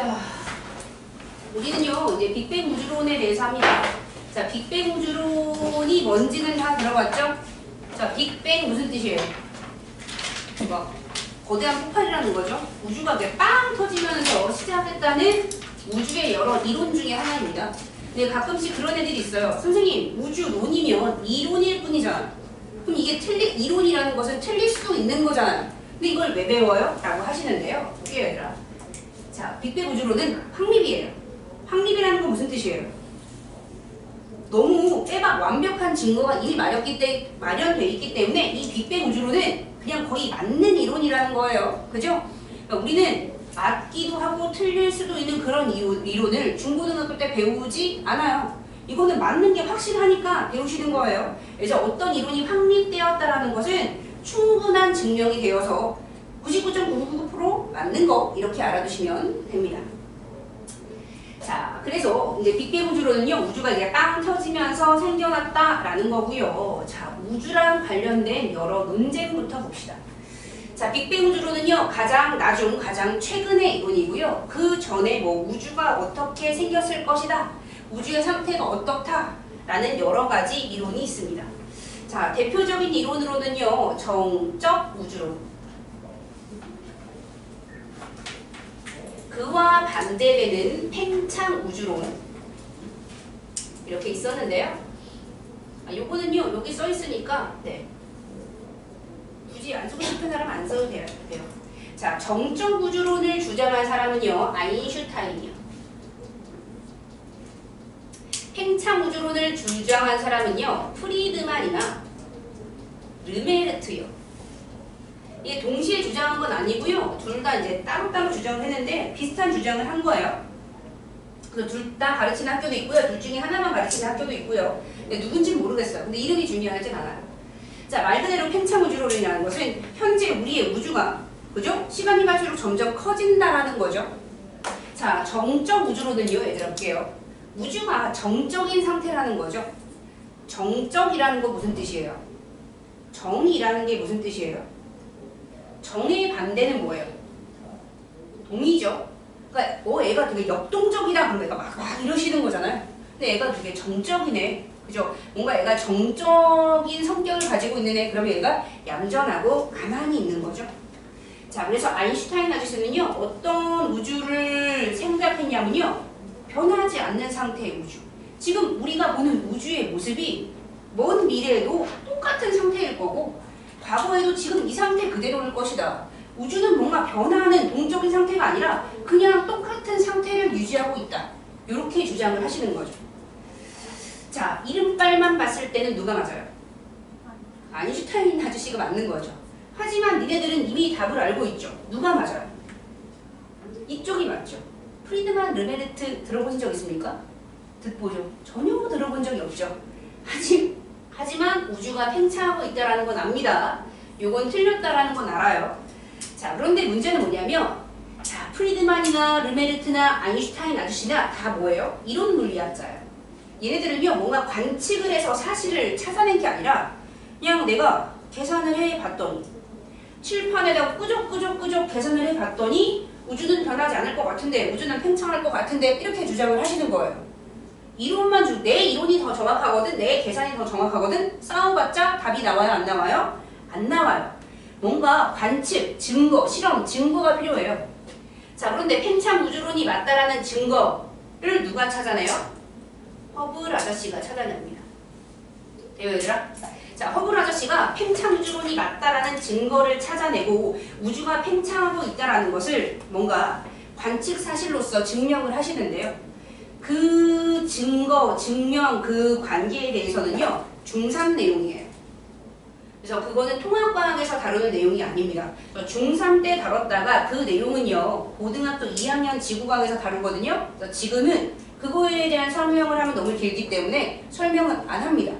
자, 우리는요, 이제 빅뱅 우주론에 대해서 합니다. 자, 빅뱅 우주론이 뭔지는 다 들어봤죠? 자, 빅뱅 무슨 뜻이에요? 뭐, 거대한 폭발이라는 거죠. 우주가 이렇게 빵 터지면서 시작했다는 우주의 여러 이론 중에 하나입니다. 근데 가끔씩 그런 애들이 있어요. 선생님, 우주론이면 이론일 뿐이잖아. 그럼 이게 이론이라는 것은 틀릴 수도 있는 거잖아요. 근데 이걸 왜 배워요? 라고 하시는데요. 볼게요, 얘들아. 자, 빅뱅 우주론은 확립이에요. 확립이라는 건 무슨 뜻이에요? 너무 빼박 완벽한 증거가 이미 마련되어 있기 때문에 이 빅뱅 우주론은 그냥 거의 맞는 이론이라는 거예요. 그죠? 그러니까 우리는 맞기도 하고 틀릴 수도 있는 그런 이론을 중고등학교 때 배우지 않아요. 이거는 맞는 게 확실하니까 배우시는 거예요. 그래서 어떤 이론이 확립되었다라는 것은 충분한 증명이 되어서 99.999% 맞는 거 이렇게 알아두시면 됩니다. 자, 그래서 이제 빅뱅 우주론은요, 우주가 이제 빵 터지면서 생겨났다라는 거고요. 자, 우주랑 관련된 여러 논쟁부터 봅시다. 자, 빅뱅 우주론은요, 가장 최근의 이론이고요. 그 전에 뭐 우주가 어떻게 생겼을 것이다, 우주의 상태가 어떻다라는 여러 가지 이론이 있습니다. 자, 대표적인 이론으로는요, 정적 우주론. 그와 반대되는 팽창 우주론 이렇게 있었는데요. 요거는요, 여기 써 있으니까 네, 굳이 안 쓰고 싶은 사람 안 써도 돼요. 자, 정적 우주론을 주장한 사람은요, 아인슈타인이요. 팽창 우주론을 주장한 사람은요, 프리드만이나 르메르트요. 이게 동시에 주장한 건 아니고요. 둘 다 이제 따로따로 주장을 했는데 비슷한 주장을 한 거예요. 그래서 둘 다 가르치는 학교도 있고요. 둘 중에 하나만 가르치는 학교도 있고요. 근데 누군지는 모르겠어요. 근데 이름이 중요하진 않아요. 자, 말 그대로 팽창 우주론이라는 것은 현재 우리의 우주가, 그죠? 시간이 갈수록 점점 커진다라는 거죠. 자, 정적 우주론은요, 얘들아 볼게요. 우주가 정적인 상태라는 거죠. 정적이라는 거 무슨 뜻이에요? 정이라는 게 무슨 뜻이에요? 정의 반대는 뭐예요? 동이죠. 그러니까 애가 되게 역동적이다 그러면 애가 막 이러시는 거잖아요. 근데 애가 되게 정적이네. 그죠? 뭔가 애가 정적인 성격을 가지고 있는 애, 그러면 애가 얌전하고 가만히 있는 거죠. 자, 그래서 아인슈타인 아저씨는요, 어떤 우주를 생각했냐면요, 변하지 않는 상태의 우주. 지금 우리가 보는 우주의 모습이 먼 미래에도 똑같은 상태일 거고, 과거에도 지금 이 상태 그대로일 것이다. 우주는 뭔가 변화하는 동적인 상태가 아니라 그냥 똑같은 상태를 유지하고 있다. 이렇게 주장을 하시는 거죠. 자, 이름빨만 봤을 때는 누가 맞아요? 아인슈타인 아저씨가 맞는 거죠. 하지만 니네들은 이미 답을 알고 있죠. 누가 맞아요? 이쪽이 맞죠. 프리드만, 르메르트 들어보신 적 있습니까? 듣보죠. 전혀 들어본 적이 없죠. 하지만 우주가 팽창하고 있다는 건 압니다. 요건 틀렸다라는 건 알아요. 자, 그런데 문제는 뭐냐면, 자, 프리드만이나 르메르트나 아인슈타인 아저씨나 다 뭐예요? 이론 물리학자예요. 얘네들은요, 뭔가 관측을 해서 사실을 찾아낸 게 아니라 그냥 내가 계산을 해봤더니, 칠판에다가 꾸적꾸적 계산을 해봤더니 우주는 변하지 않을 것 같은데, 우주는 팽창할 것 같은데, 이렇게 주장을 하시는 거예요. 이론만 내 이론이 더 정확하거든, 내 계산이 더 정확하거든, 싸워봤자 답이 나와요, 안 나와요? 안 나와요. 뭔가 관측, 증거, 실험, 증거가 필요해요. 자, 그런데 팽창 우주론이 맞다라는 증거를 누가 찾아내요? 허블 아저씨가 찾아냅니다. 돼요, 얘들아? 자, 허블 아저씨가 팽창 우주론이 맞다라는 증거를 찾아내고 우주가 팽창하고 있다라는 것을 뭔가 관측 사실로서 증명을 하시는데요. 그 증거, 증명, 그 관계에 대해서는요, 중3 내용이에요. 그래서 그거는 통합과학에서 다루는 내용이 아닙니다. 중3 때 다뤘다가 그 내용은요, 고등학교 2학년 지구과학에서 다루거든요. 그래서 지금은 그거에 대한 설명을 하면 너무 길기 때문에 설명은 안 합니다.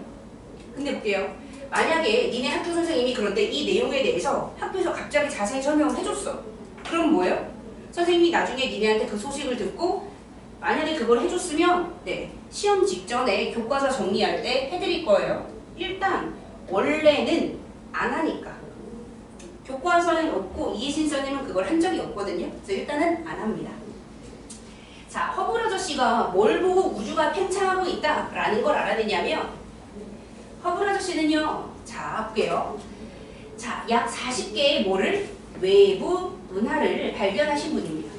근데 볼게요. 만약에 니네 학교 선생님이 그런데 이 내용에 대해서 학교에서 갑자기 자세히 설명을 해줬어. 그럼 뭐예요? 선생님이 나중에 니네한테 그 소식을 듣고 만약에 그걸 해줬으면 네, 시험 직전에 교과서 정리할 때 해드릴 거예요. 일단 원래는 안 하니까. 교과서는 없고 이혜진 선생님은 그걸 한 적이 없거든요. 그래서 일단은 안 합니다. 아저씨가 뭘 보고 우주가 팽창하고 있다라는 걸 알아내냐면 허블 아저씨는요. 자, 볼게요. 자, 약 40개의 뭐를? 외부 은하를 발견하신 분입니다.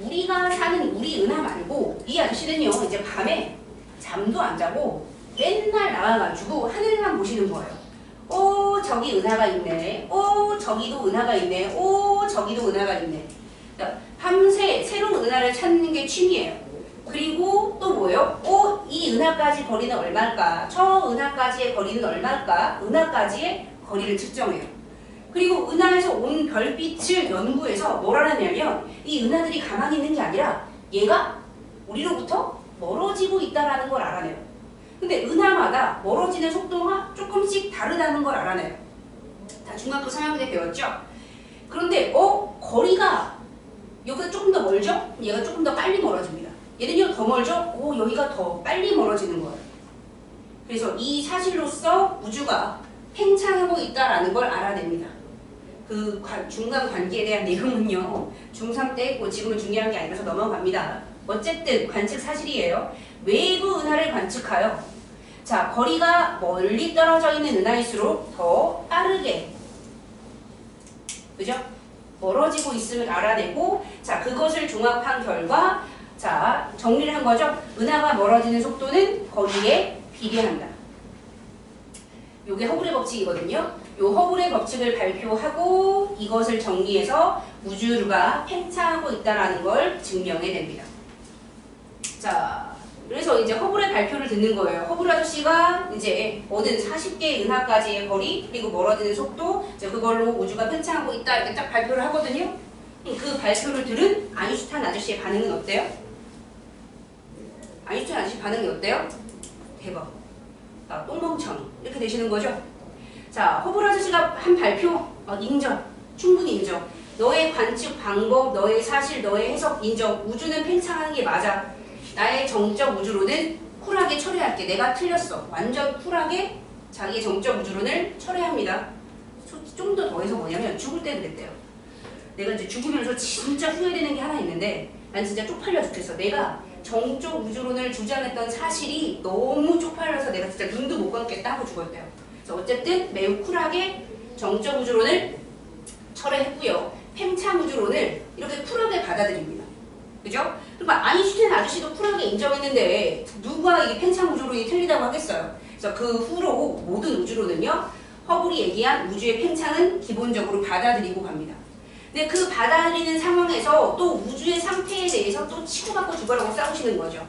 우리가 사는 우리 은하 말고 이 아저씨는요. 이제 밤에 잠도 안 자고 맨날 나와가지고 하늘만 보시는 거예요. 오, 저기 은하가 있네. 오, 저기도 은하가 있네. 오, 저기도 은하가 있네. 밤새 새로운 은하를 찾는 게 취미예요. 그리고 또 뭐예요? 오, 이 은하까지 거리는 얼마일까? 저 은하까지의 거리는 얼마일까? 은하까지의 거리를 측정해요. 그리고 은하에서 온 별빛을 연구해서 뭘 알아내냐면 이 은하들이 가만히 있는 게 아니라 얘가 우리로부터 멀어지고 있다는 걸 알아내요. 근데 은하마다 멀어지는 속도가 조금씩 다르다는 걸 알아내요. 다 중학교 3학년 때 배웠죠? 그런데 거리가 여기가 조금 더 멀죠? 얘가 조금 더 빨리 멀어집니다. 얘는요 더 멀죠? 오, 여기가 더 빨리 멀어지는 거예요. 그래서 이 사실로서 우주가 팽창하고 있다는 걸 알아냅니다. 그 중간 관계에 대한 내용은요 중3 때 했고 지금은 중요한 게 아니라서 넘어갑니다. 어쨌든 관측 사실이에요. 외부 은하를 관측하여 자, 거리가 멀리 떨어져 있는 은하일수록 더 빠르게 그죠? 멀어지고 있음을 알아내고 자, 그것을 종합한 결과 자, 정리를 한 거죠. 은하가 멀어지는 속도는 거리에 비례한다. 요게 허블의 법칙이거든요. 요 허블의 법칙을 발표하고 이것을 정리해서 우주가 팽창하고 있다는 걸 증명해냅니다. 자, 그래서 이제 허블의 발표를 듣는 거예요. 허블 아저씨가 이제 얻은 40개의 은하까지의 거리 그리고 멀어지는 속도 이제 그걸로 우주가 팽창하고 있다 이렇게 딱 발표를 하거든요. 그 발표를 들은 아인슈타인 아저씨의 반응은 어때요? 아인슈타인 아저씨 반응이 어때요? 대박. 아, 똥멍청이 이렇게 되시는 거죠. 자, 허블 아저씨가 한 발표 인정. 충분히 인정. 너의 관측 방법, 너의 사실, 너의 해석 인정. 우주는 팽창하는 게 맞아. 나의 정적 우주론은 쿨하게 처리할게. 내가 틀렸어. 완전 쿨하게 자기의 정적 우주론을 처리합니다. 좀 더 해서 뭐냐면 죽을 때 그랬대요. 내가 이제 죽으면서 진짜 후회되는 게 하나 있는데 난 진짜 쪽팔려 죽겠어. 내가 정적 우주론을 주장했던 사실이 너무 쪽팔려서 내가 진짜 눈도 못 감겠다 하고 죽었대요. 그래서 어쨌든 매우 쿨하게 정적 우주론을 철회했고요. 팽창 우주론을 이렇게 쿨하게 받아들입니다. 그죠? 그러니까 아인슈타인 아저씨도 쿨하게 인정했는데 누가 이게 팽창 우주론이 틀리다고 하겠어요. 그래서 그 후로 모든 우주론은요. 허블이 얘기한 우주의 팽창은 기본적으로 받아들이고 갑니다. 근데 그 받아들이는 상황에서 또 우주의 상태에 대해서 또 치고받고 죽으라고 싸우시는 거죠.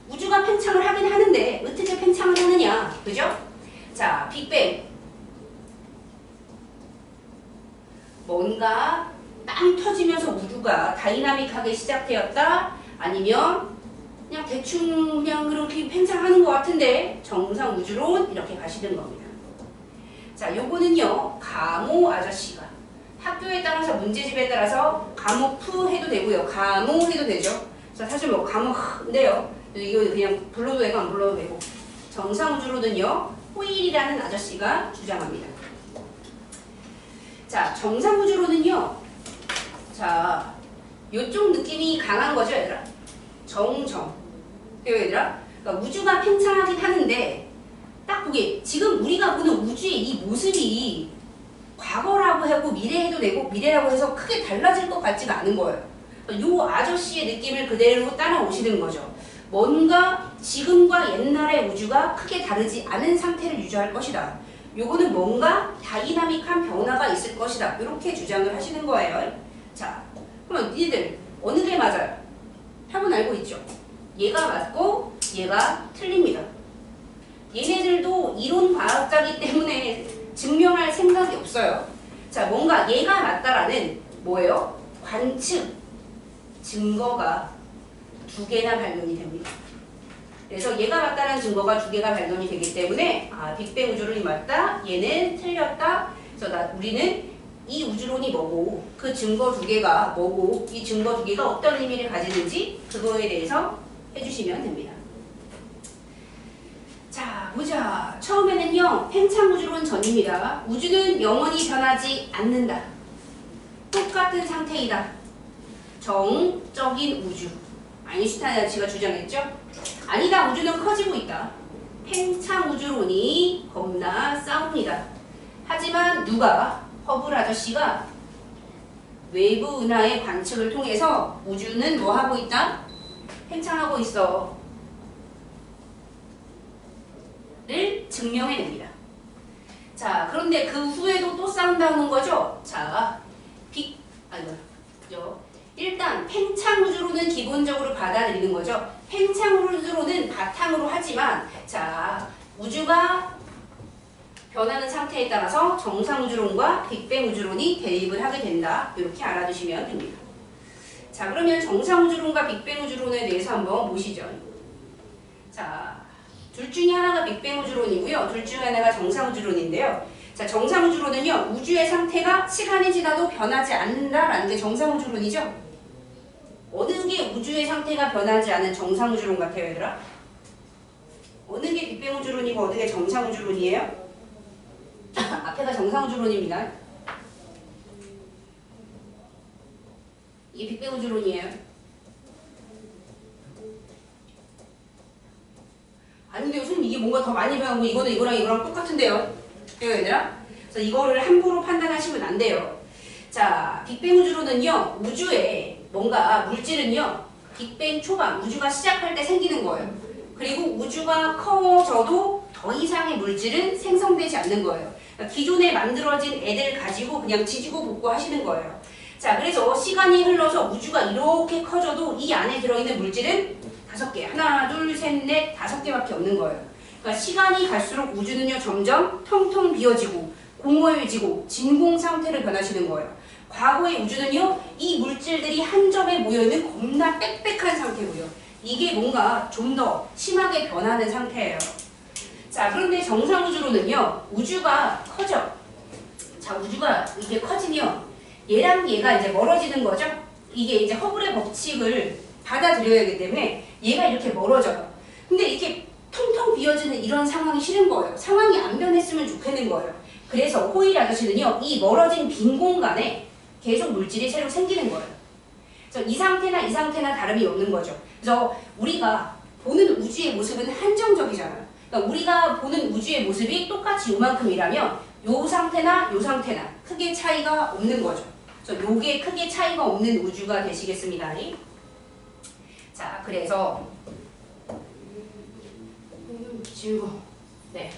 우주가 팽창을 하긴 하는데 어떻게 팽창을 하느냐. 그죠? 자, 빅뱅. 뭔가 빵 터지면서 우주가 다이나믹하게 시작되었다? 아니면 그냥 대충 그냥 그렇게 팽창하는 것 같은데 정상 우주론 이렇게 가시는 겁니다. 자, 요거는요. 가모 아저씨가 학교에 따라서 문제집에 따라서 가모프 해도 되고요. 가모 해도 되죠. 자, 사실 뭐 가모인데요. 이거 그냥 불러도 되고 안 불러도 되고. 정상 우주론은요. 호일이라는 아저씨가 주장합니다. 자, 정상 우주론은요. 자, 요쪽 느낌이 강한 거죠, 얘들아? 정정. 그래요, 얘들아? 그러니까 우주가 팽창하긴 하는데 딱 보기 지금 우리가 보는 우주의 이 모습이 과거라고 하고 미래해도 되고 미래라고 해서 크게 달라질 것 같지가 않은 거예요. 요 아저씨의 느낌을 그대로 따라오시는 거죠. 뭔가 지금과 옛날의 우주가 크게 다르지 않은 상태를 유지할 것이다. 요거는 뭔가 다이나믹한 변화가 있을 것이다. 이렇게 주장을 하시는 거예요. 자, 그러면 니들 어느 게 맞아요? 답은 알고 있죠? 얘가 맞고 얘가 틀립니다. 얘네들도 이론 과학자이기 때문에 증명할 생각이 없어요. 자, 뭔가 얘가 맞다라는 뭐예요? 관측 증거가 두 개나 발견이 됩니다. 그래서 얘가 맞다는 증거가 두 개가 발견이 되기 때문에 빅뱅 우주론이 맞다, 얘는 틀렸다. 그래서 우리는 이 우주론이 뭐고 그 증거 두 개가 뭐고 이 증거 두 개가 어떤 의미를 가지는지 그거에 대해서 해주시면 됩니다. 자, 보자. 처음에는요. 팽창 우주론 전입니다. 우주는 영원히 변하지 않는다. 똑같은 상태이다. 정적인 우주. 아인슈타인 아저씨가 주장했죠. 아니다, 우주는 커지고 있다. 팽창 우주론이 겁나 싸웁니다. 하지만 누가? 허블 아저씨가 외부 은하의 관측을 통해서 우주는 뭐 하고 있다? 팽창하고 있어. 를 증명해냅니다. 자, 그런데 그 후에도 또 싸운다는 거죠. 자, 일단 팽창 우주론은 기본적으로 받아들이는 거죠. 팽창 우주론은 바탕으로 하지만, 자, 우주가 변하는 상태에 따라서 정상 우주론과 빅뱅 우주론이 대립을 하게 된다. 이렇게 알아두시면 됩니다. 자, 그러면 정상 우주론과 빅뱅 우주론에 대해서 한번 보시죠. 자, 둘 중에 하나가 빅뱅 우주론이고요. 둘 중에 하나가 정상 우주론인데요. 자, 정상 우주론은요, 우주의 상태가 시간이 지나도 변하지 않는다라는 게 정상 우주론이죠. 어느 게 우주의 상태가 변하지 않은 정상 우주론 같아요, 얘들아? 어느 게 빅뱅 우주론이고 어느 게 정상 우주론이에요? 앞에가 정상 우주론입니다. 이게 빅뱅 우주론이에요. 아닌데요, 선생님 이게 뭔가 더 많이 변하고 이거는 이거랑 똑같은데요. 얘들아? 그래서 이거를 함부로 판단하시면 안 돼요. 자, 빅뱅 우주론은요, 우주에 뭔가 물질은요, 빅뱅 초반, 우주가 시작할 때 생기는 거예요. 그리고 우주가 커져도 더 이상의 물질은 생성되지 않는 거예요. 그러니까 기존에 만들어진 애들 가지고 그냥 지지고 볶고 하시는 거예요. 자, 그래서 시간이 흘러서 우주가 이렇게 커져도 이 안에 들어있는 물질은 5개. 하나, 둘, 셋, 넷, 5개밖에 없는 거예요. 그러니까 시간이 갈수록 우주는요, 점점 텅텅 비어지고 공허해지고 진공 상태를 변하시는 거예요. 과거의 우주는요, 이 물질들이 한 점에 모여있는 겁나 빽빽한 상태고요. 이게 뭔가 좀 더 심하게 변하는 상태예요. 자, 그런데 정상 우주로는요, 우주가 커져. 자, 우주가 이게 커지면 얘랑 얘가 이제 멀어지는 거죠. 이게 이제 허블의 법칙을 받아들여야 하기 때문에 얘가 이렇게 멀어져요. 근데 이렇게 텅텅 비어지는 이런 상황이 싫은 거예요. 상황이 안 변했으면 좋겠는 거예요. 그래서 호일 아저씨는요, 이 멀어진 빈 공간에 계속 물질이 새로 생기는 거예요. 그래서 이 상태나 다름이 없는 거죠. 그래서 우리가 보는 우주의 모습은 한정적이잖아요. 그러니까 우리가 보는 우주의 모습이 똑같이 요만큼이라면 요 상태나 크게 차이가 없는 거죠. 그래서 요게 크게 차이가 없는 우주가 되시겠습니다. 자, 그래서 네.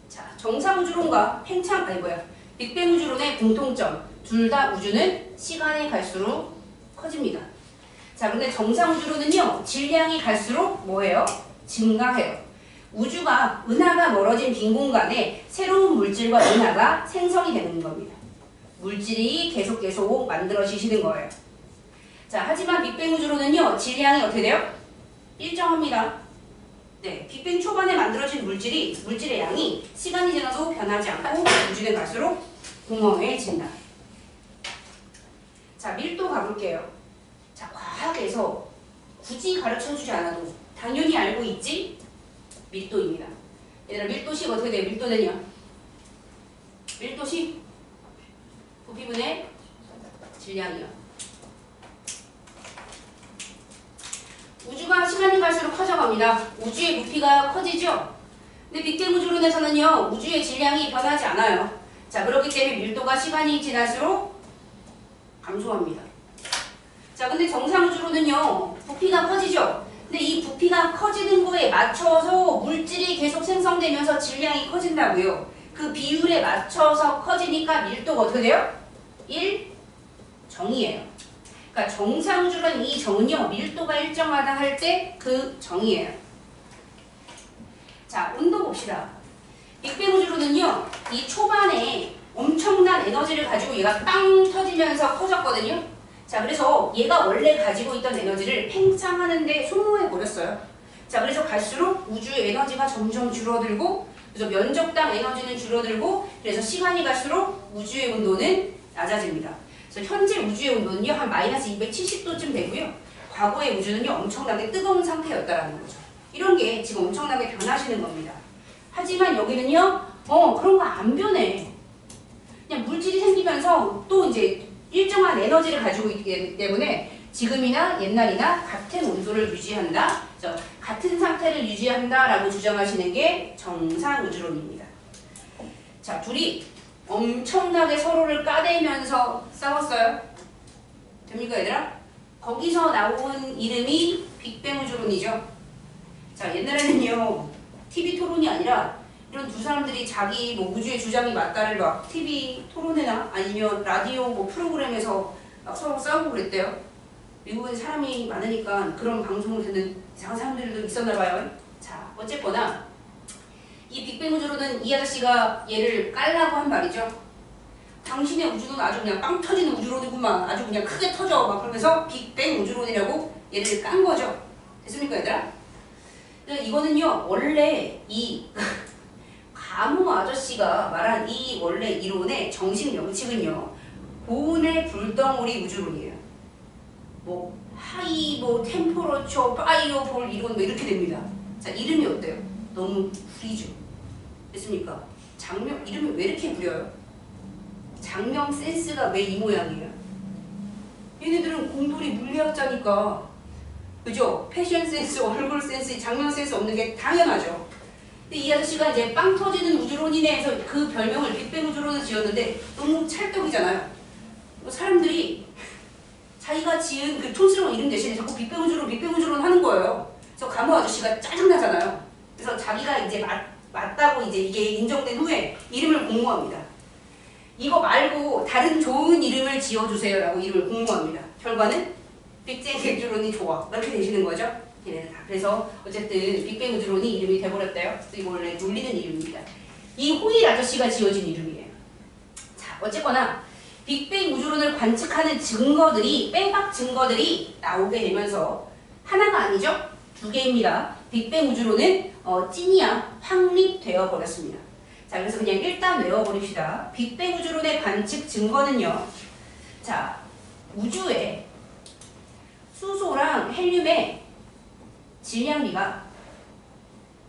자, 정상 우주론과 빅뱅 우주론의 공통점. 둘 다 우주는 시간이 갈수록 커집니다. 자, 근데 정상 우주론은요, 질량이 갈수록 뭐예요? 증가해요. 우주가 은하가 멀어진 빈 공간에 새로운 물질과 은하가 생성이 되는 겁니다. 물질이 계속 만들어지시는 거예요. 자, 하지만 빅뱅 우주론은요, 질량이 어떻게 돼요? 일정합니다. 네, 빅뱅 초반에 만들어진 물질의 양이 시간이 지나도 변하지 않고 우주는 갈수록 공허해진다. 자, 밀도 가볼게요. 자, 과학에서 굳이 가르쳐주지 않아도 당연히 알고 있지? 밀도입니다. 얘들아, 밀도식 어떻게 돼요? 밀도는요? 밀도식 부피분의 질량이요. 우주가 시간이 갈수록 커져갑니다. 우주의 부피가 커지죠? 근데 빅뱅 우주론에서는요, 우주의 질량이 변하지 않아요. 자, 그렇기 때문에 밀도가 시간이 지날수록 감소합니다. 자, 근데 정상 우주론은요, 부피가 커지죠? 근데 이 부피가 커지는 거에 맞춰서 물질이 계속 생성되면서 질량이 커진다고요. 그 비율에 맞춰서 커지니까 밀도가 어떻게 돼요? 1정이에요. 그러니까 정상 우주론 이 정은요, 밀도가 일정하다 할 때 그 정이에요. 자, 온도 봅시다. 빅뱅 우주론은요, 이 초반에 엄청난 에너지를 가지고 얘가 빵 터지면서 커졌거든요. 자, 그래서 얘가 원래 가지고 있던 에너지를 팽창하는데 소모해 버렸어요. 자, 그래서 갈수록 우주의 에너지가 점점 줄어들고, 그래서 면적당 에너지는 줄어들고, 그래서 시간이 갈수록 우주의 온도는 낮아집니다. 그래서 현재 우주의 온도는요, 한 마이너스 270도쯤 되고요. 과거의 우주는요, 엄청나게 뜨거운 상태였다라는 거죠. 이런 게 지금 엄청나게 변하시는 겁니다. 하지만 여기는요, 그런 거 안 변해. 그냥 물질이 생기면서 또 이제 일정한 에너지를 가지고 있기 때문에 지금이나 옛날이나 같은 온도를 유지한다. 그래서 같은 상태를 유지한다라고 주장하시는 게 정상우주론입니다. 자, 둘이 엄청나게 서로를 까대면서 싸웠어요. 됩니까, 얘들아? 거기서 나온 이름이 빅뱅우주론이죠. 자, 옛날에는요, TV 토론이 아니라 이런 두 사람들이 자기 뭐 우주의 주장이 맞다를 막 TV 토론회나 아니면 라디오 뭐 프로그램에서 막 서로 싸우고 그랬대요. 미국은 사람이 많으니까 그런 방송을 듣는 이상한 사람들도 있었나 봐요. 자, 어쨌거나 이 빅뱅 우주론은 이 아저씨가 얘를 깔라고 한 말이죠. 당신의 우주론 아주 그냥 빵 터지는 우주론이구만. 아주 그냥 크게 터져. 막 그러면서 빅뱅 우주론이라고 얘를 깐 거죠. 됐습니까, 얘들아? 이거는요, 원래 이 가모 아저씨가 말한 이 원래 이론의 정식 명칭은요, 보온의 불덩어리 우주론이에요. 뭐 하이, 뭐 템퍼러처, 파이어볼 이론 뭐 이렇게 됩니다. 자, 이름이 어때요? 너무 구리죠. 됐습니까? 장명 이름이 왜 이렇게 구려요? 장명 센스가 왜 이 모양이에요? 얘네들은 공돌이 물리학자니까, 그죠? 패션 센스, 얼굴 센스, 장면 센스 없는 게 당연하죠. 근데 이 아저씨가 이제 빵 터지는 우주론이네 해서 그 별명을 빅뱅 우주론을 지었는데 너무 찰떡이잖아요. 사람들이 자기가 지은 그 촌스러운 이름 대신에 자꾸 빅뱅 우주론 하는 거예요. 그래서 가모 아저씨가 짜증나잖아요. 그래서 자기가 이제 맞다고 이제 이게 인정된 후에 이름을 공모합니다. 이거 말고 다른 좋은 이름을 지어주세요 라고 이름을 공모합니다. 결과는 빅뱅 우주론이 좋아. 이렇게 되시는 거죠. 그래서 어쨌든 빅뱅 우주론이 이름이 돼버렸대요. 이거 원래 놀리는 이름입니다. 이 호일 아저씨가 지어진 이름이에요. 자, 어쨌거나 빅뱅 우주론을 관측하는 증거들이, 뺑박 증거들이 나오게 되면서 하나가 아니죠? 두 개입니다. 빅뱅 우주론은 찐이야 확립되어 버렸습니다. 자, 그래서 그냥 일단 외워버립시다. 빅뱅 우주론의 관측 증거는요. 자, 우주에 수소랑 헬륨의 질량비가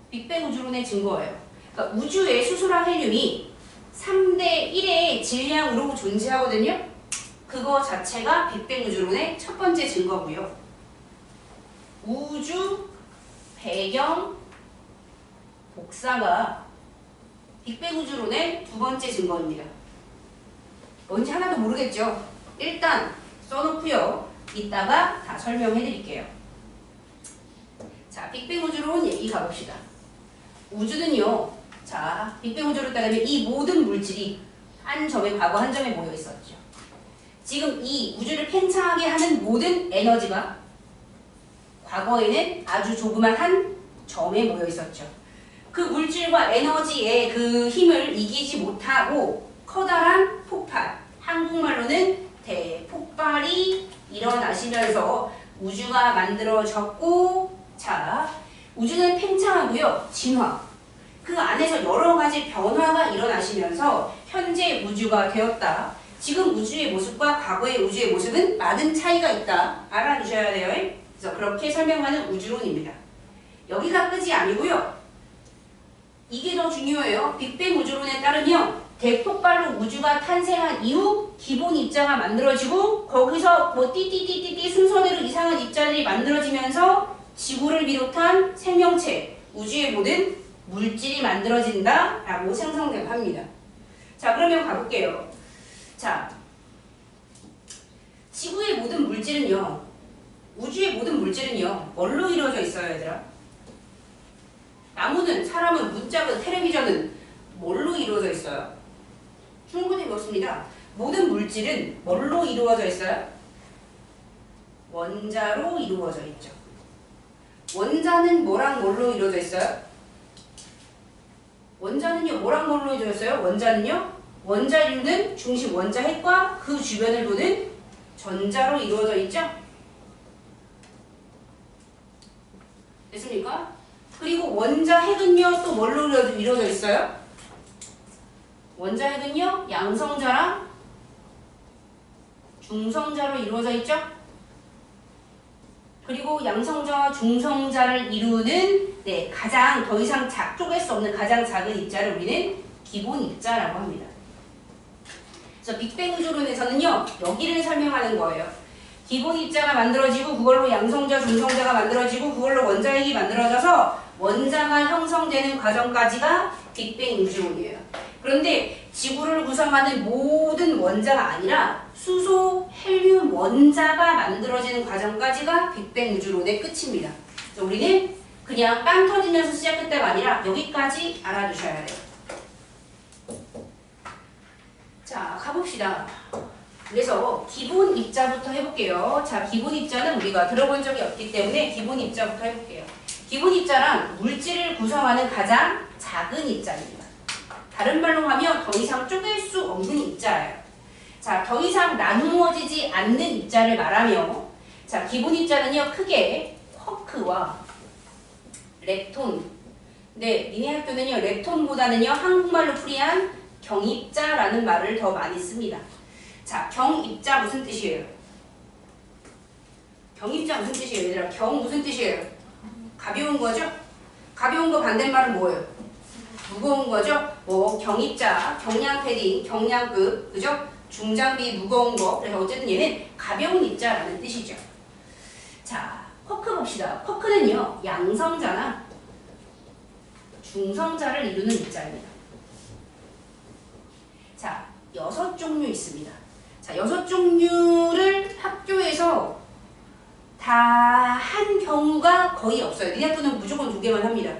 빅뱅 우주론의 증거예요. 그러니까 우주의 수소랑 헬륨이 3대 1의 질량으로 존재하거든요. 그거 자체가 빅뱅 우주론의 첫 번째 증거고요. 우주 배경 복사가 빅뱅 우주론의 두 번째 증거입니다. 뭔지 하나도 모르겠죠? 일단 써놓고요. 이따가 다 설명해 드릴게요. 자, 빅뱅 우주론 얘기 가봅시다. 우주는요, 자, 빅뱅 우주로 따르면 이 모든 물질이 한 점에, 과거 한 점에 모여 있었죠. 지금 이 우주를 팽창하게 하는 모든 에너지가 과거에는 아주 조그만 한 점에 모여 있었죠. 그 물질과 에너지의 그 힘을 이기지 못하고 커다란 폭발, 한국말로는 대폭발이 일어나시면서 우주가 만들어졌고, 자, 우주는 팽창하고요, 진화. 그 안에서 여러 가지 변화가 일어나시면서 현재 우주가 되었다. 지금 우주의 모습과 과거의 우주의 모습은 많은 차이가 있다. 알아두셔야 돼요. 그래서 그렇게 설명하는 우주론입니다. 여기가 끝이 아니고요. 이게 더 중요해요. 빅뱅 우주론에 따르면 대폭발로 우주가 탄생한 이후 기본 입자가 만들어지고 거기서 뭐 띠띠띠띠띠 순서대로 이상한 입자들이 만들어지면서 지구를 비롯한 생명체, 우주의 모든 물질이 만들어진다라고 생성합니다. 자, 그러면 가볼게요. 자, 지구의 모든 물질은요, 우주의 모든 물질은요, 뭘로 이루어져 있어요, 얘들아? 나무는, 사람은, 문짝은, 텔레비전은 뭘로 이루어져 있어요? 충분히 그렇습니다. 모든 물질은 뭘로 이루어져 있어요? 원자로 이루어져 있죠. 원자는 뭐랑 뭘로 이루어져 있어요? 원자는요, 뭐랑 뭘로 이루어져 있어요? 원자는요, 원자류는 중심 원자핵과 그 주변을 도는 전자로 이루어져 있죠? 됐습니까? 그리고 원자핵은요, 또 뭘로 이루어져 있어요? 원자핵은요, 양성자랑 중성자로 이루어져 있죠? 그리고 양성자와 중성자를 이루는 가장 더 이상 쪼갤 수 없는 가장 작은 입자를 우리는 기본 입자라고 합니다. 그래서 빅뱅 우주론에서는요, 여기를 설명하는 거예요. 기본 입자가 만들어지고 그걸로 양성자, 중성자가 만들어지고 그걸로 원자핵이 만들어져서 원자가 형성되는 과정까지가 빅뱅 우주론이에요. 그런데 지구를 구성하는 모든 원자가 아니라 수소, 헬륨 원자가 만들어지는 과정까지가 빅뱅 우주론의 끝입니다. 그래서 우리는 그냥 빵 터지면서 시작했다가 아니라 여기까지 알아두셔야 돼요. 자, 가봅시다. 그래서 기본 입자부터 해볼게요. 자, 기본 입자는 우리가 들어본 적이 없기 때문에 기본 입자부터 해볼게요. 기본 입자란 물질을 구성하는 가장 작은 입자입니다. 다른 말로 하면 더 이상 쪼갤 수 없는 입자예요. 자, 더 이상 나누어지지 않는 입자를 말하며, 자, 기본 입자는요, 크게 쿼크와 렙톤. 네, 니네 학교는요, 렙톤보다는요, 한국말로 풀이한 경입자라는 말을 더 많이 씁니다. 자, 경입자 무슨 뜻이에요? 경입자 무슨 뜻이에요? 얘들아, 경 무슨 뜻이에요? 가벼운 거죠? 가벼운 거 반대말은 뭐예요? 무거운 거죠? 뭐 경입자, 경량 패딩, 경량급, 그죠? 중장비 무거운 거. 그래서 어쨌든 얘는 가벼운 입자라는 뜻이죠. 자, 쿼크 봅시다. 쿼크는요, 양성자나 중성자를 이루는 입자입니다. 자, 6종류 있습니다. 자, 6종류를 학교에서 다 한 경우가 거의 없어요. 니네 학교는 무조건 2개만 합니다.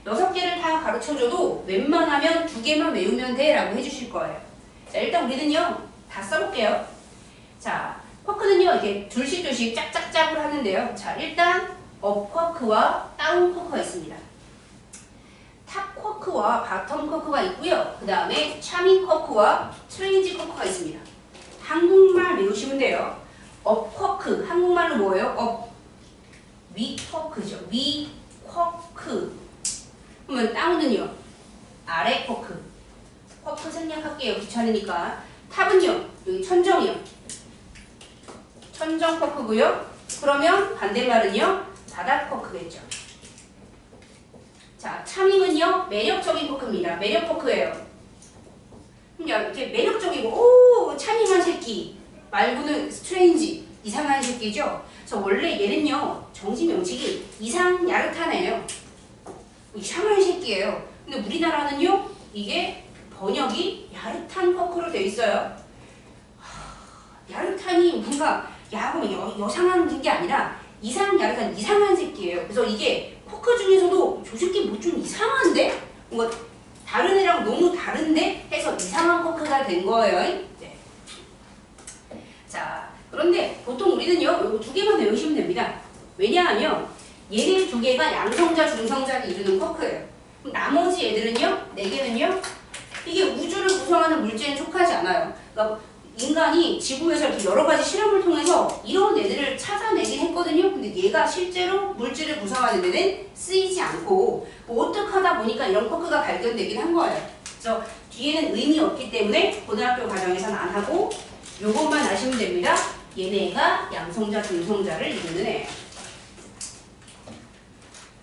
6개를 다 가르쳐줘도 웬만하면 2개만 외우면 돼 라고 해주실 거예요. 자, 일단 우리는요, 다 써볼게요. 자, 쿼크는요, 이렇게 둘씩 짝짝짝으로 하는데요. 자, 일단 업 쿼크와 다운 쿼크가 있습니다. 탑 쿼크와 바텀 쿼크가 있고요. 그 다음에 차밍 쿼크와 스트레인지 쿼크가 있습니다. 한국말 외우시면 돼요. 업 쿼크, 한국말로 뭐예요? 업, 위 쿼크죠. 위 쿼크. 그러면 다운은요? 아래 쿼크. 쿼크 생략할게요. 귀찮으니까. 탑은요? 여기 천정이요. 천정 쿼크고요. 그러면 반대말은요? 바닥 쿼크겠죠. 자, 차밍은요, 매력적인 쿼크입니다. 매력 쿼크예요. 이렇게 매력적이고, 오, 차밍한 새끼 말고는 스트레인지, 이상한 새끼죠. 그래서 원래 얘는요, 정식 명칭이 이상 야릇하네요. 이상한 새끼예요. 근데 우리나라는요, 이게 번역이 야릇한 쿼크로 되어 있어요. 야릇한이 뭔가 야구 여상한 게 아니라 이상 야릇한 이상한 새끼예요. 그래서 이게 쿼크 중에서도 저 새끼 뭐 좀 이상한데? 뭔가 다른 애랑 너무 다른데? 해서 이상한 쿼크가 된 거예요. 네. 자, 그런데 보통 우리는요, 이거 2개만 외우시면 됩니다. 왜냐하면 얘네 2개가 양성자, 중성자를 이루는 쿼크예요. 그럼 나머지 애들은요, 4개는요, 이게 우주를 구성하는 물질에 속하지 않아요. 그러니까 인간이 지구에서 이렇게 여러 가지 실험을 통해서 이런 애들을 찾아내긴 했거든요. 근데 얘가 실제로 물질을 구성하는 데는 쓰이지 않고 뭐 어떻게 하다 보니까 이런 쿼크가 발견되긴 한 거예요. 그래서 뒤에는 의미 없기 때문에 고등학교 과정에서는 안 하고 요것만 아시면 됩니다. 얘네가 양성자, 중성자를 이루는 애예요.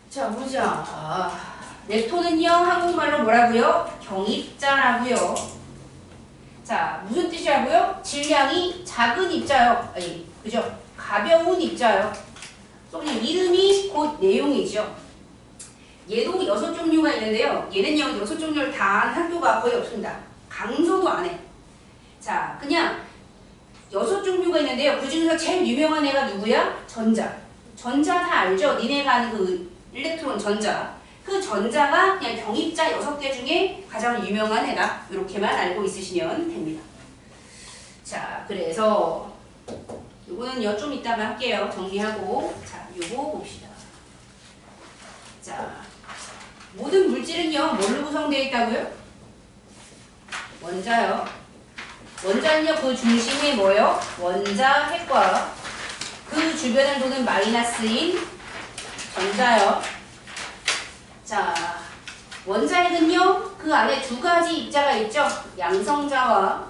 자, 보자. 렙톤은요, 한국말로 뭐라고요? 경입자라고요. 자, 무슨 뜻이라고요? 질량이 작은 입자요. 아니, 그죠? 가벼운 입자요. 그냥 이름이 곧 내용이죠. 얘도 6종류가 있는데요. 얘는요, 6종류를 다 한 학교가 거의 없습니다. 강서도 안 해. 자, 그냥 6종류가 있는데요. 그 중에서 제일 유명한 애가 누구야? 전자. 전자 다 알죠? 니네가 아는 그 일렉트론 전자. 그 전자가 그냥 경입자 6개 중에 가장 유명한 애다. 이렇게만 알고 있으시면 됩니다. 자, 그래서 요거는요, 좀 이따가 할게요. 정리하고. 자, 요거 봅시다. 자, 모든 물질은요, 뭘로 구성되어 있다고요? 원자요. 원자는요, 그 중심에 뭐요? 원자 핵과 그 주변을 도는 마이너스인 전자요. 자, 원자핵은요, 그 안에 2가지 입자가 있죠. 양성자와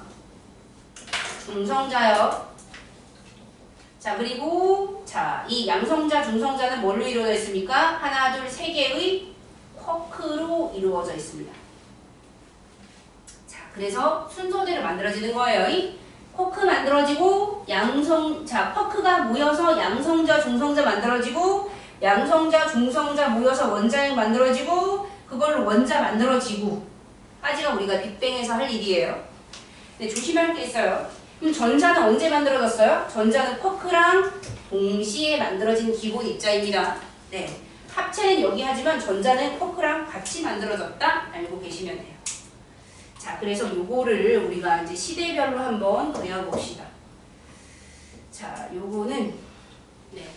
중성자요. 자, 그리고 자, 이 양성자, 중성자는 뭘로 이루어져 있습니까? 하나, 둘, 3개의 쿼크로 이루어져 있습니다. 자, 그래서 순서대로 만들어지는 거예요. 이 쿼크 만들어지고 쿼크가 모여서 양성자, 중성자 만들어지고 양성자, 중성자 모여서 원자핵 만들어지고 그걸로 원자 만들어지고 까지가 우리가 빅뱅에서 할 일이에요. 근데 조심할 게 있어요. 그럼 전자는 언제 만들어졌어요? 전자는 쿼크랑 동시에 만들어진 기본 입자입니다. 네. 합체는 여기 하지만 전자는 쿼크랑 같이 만들어졌다 알고 계시면 돼요. 자, 그래서 요거를 우리가 이제 시대별로 한번 그려봅시다. 자, 요거는 네.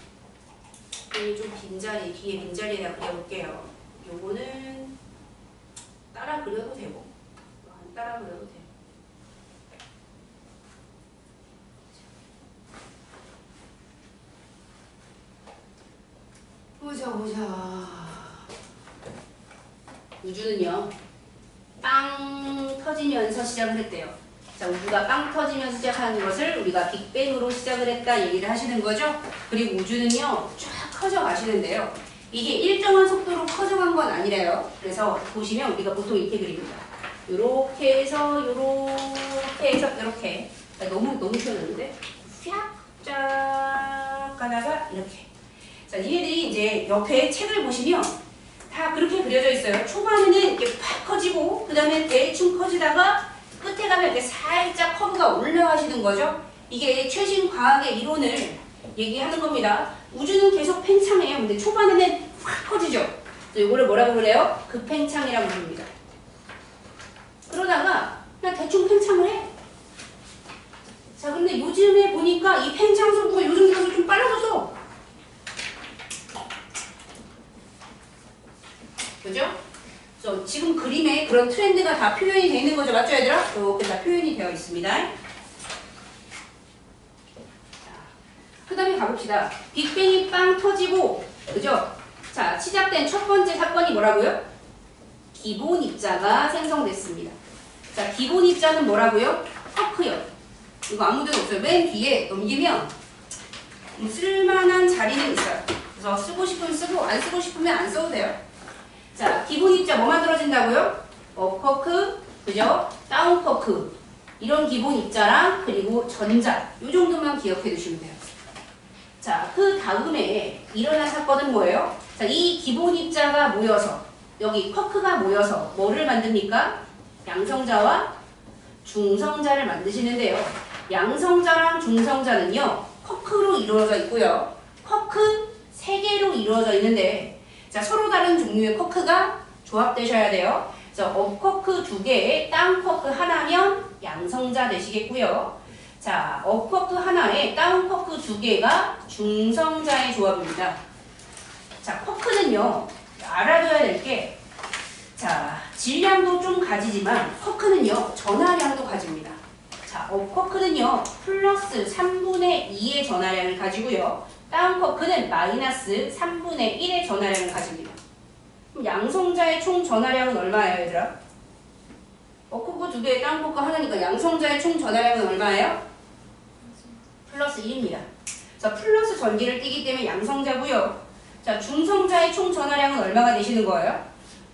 여기 좀 빈자리, 뒤에 빈자리에다 그려볼게요. 요거는 따라 그려도 되고 안 따라 그려도 돼요. 보자. 우주는요, 빵 터지면서 시작을 했대요. 자, 우주가 빵 터지면서 시작하는 것을 우리가 빅뱅으로 시작을 했다 얘기를 하시는 거죠. 그리고 우주는요, 쫙 커져 가시는데요. 이게 일정한 속도로 커져간 건 아니래요. 그래서 보시면 우리가 보통 이렇게 그립니다. 요렇게 해서 요렇게. 너무 펴졌는데? 쫙 가다가 이렇게. 자, 얘네들이 이제 옆에 책을 보시면 다 그렇게 그려져 있어요. 초반에는 이렇게 팍 커지고, 그 다음에 대충 커지다가 끝에 가면 이렇게 살짝 커브가 올라가시는 거죠. 이게 최신 과학의 이론을 얘기하는 겁니다. 우주는 계속 팽창해요. 근데 초반에는 확 커지죠. 이거를 뭐라고 그래요? 급팽창이라고 부릅니다. 그러다가 그냥 대충 팽창을 해. 자, 근데 요즘에 보니까 이 팽창 속도가 요즘 들어서 좀 빨라졌어. 그죠? 그래서 지금 그림에 그런 트렌드가 다 표현이 되어 있는 거죠. 맞죠, 얘들아? 이렇게 다 표현이 되어 있습니다. 그 다음에 가봅시다. 빅뱅이 빵 터지고, 그죠? 자, 시작된 첫 번째 사건이 뭐라고요? 기본 입자가 생성됐습니다. 자, 기본 입자는 뭐라고요? 쿼크요. 이거 아무 데도 없어요. 맨 뒤에 넘기면 쓸만한 자리는 있어요. 그래서 쓰고 싶으면 쓰고, 안 쓰고 싶으면 안 써도 돼요. 자, 기본 입자 뭐 만들어진다고요? 업 쿼크, 그죠? 다운 쿼크. 이런 기본 입자랑 그리고 전자. 요 정도만 기억해 두시면 돼요. 자, 그 다음에 일어난 사건은 뭐예요? 자, 이 기본 입자가 모여서, 여기 쿼크가 모여서 뭐를 만듭니까? 양성자와 중성자를 만드시는데요. 양성자랑 중성자는요, 쿼크로 이루어져 있고요. 쿼크 3개로 이루어져 있는데, 자, 서로 다른 종류의 쿼크가 조합되셔야 돼요. 자, 업 쿼크 2개에 다운 쿼크 하나면 양성자 되시겠고요. 자, 업 쿼크 하나에 다운 쿼크 2개가 중성자의 조합입니다. 자, 쿼크는요, 알아둬야 될 게, 자, 질량도 좀 가지지만 쿼크는요, 전하량도 가집니다. 자, 업 쿼크는요, 플러스 3분의 2의 전하량을 가지고요. 다운 쿼크는 마이너스 3분의 1의 전하량을 가집니다. 그럼 양성자의 총 전하량은 얼마예요, 얘들아? 업 쿼크 2개에 다운 쿼크 하나니까 양성자의 총 전하량은 얼마예요? 플러스 1입니다. 자, 플러스 전기를 띠기 때문에 양성자고요. 자, 중성자의 총 전하량은 얼마가 되시는 거예요?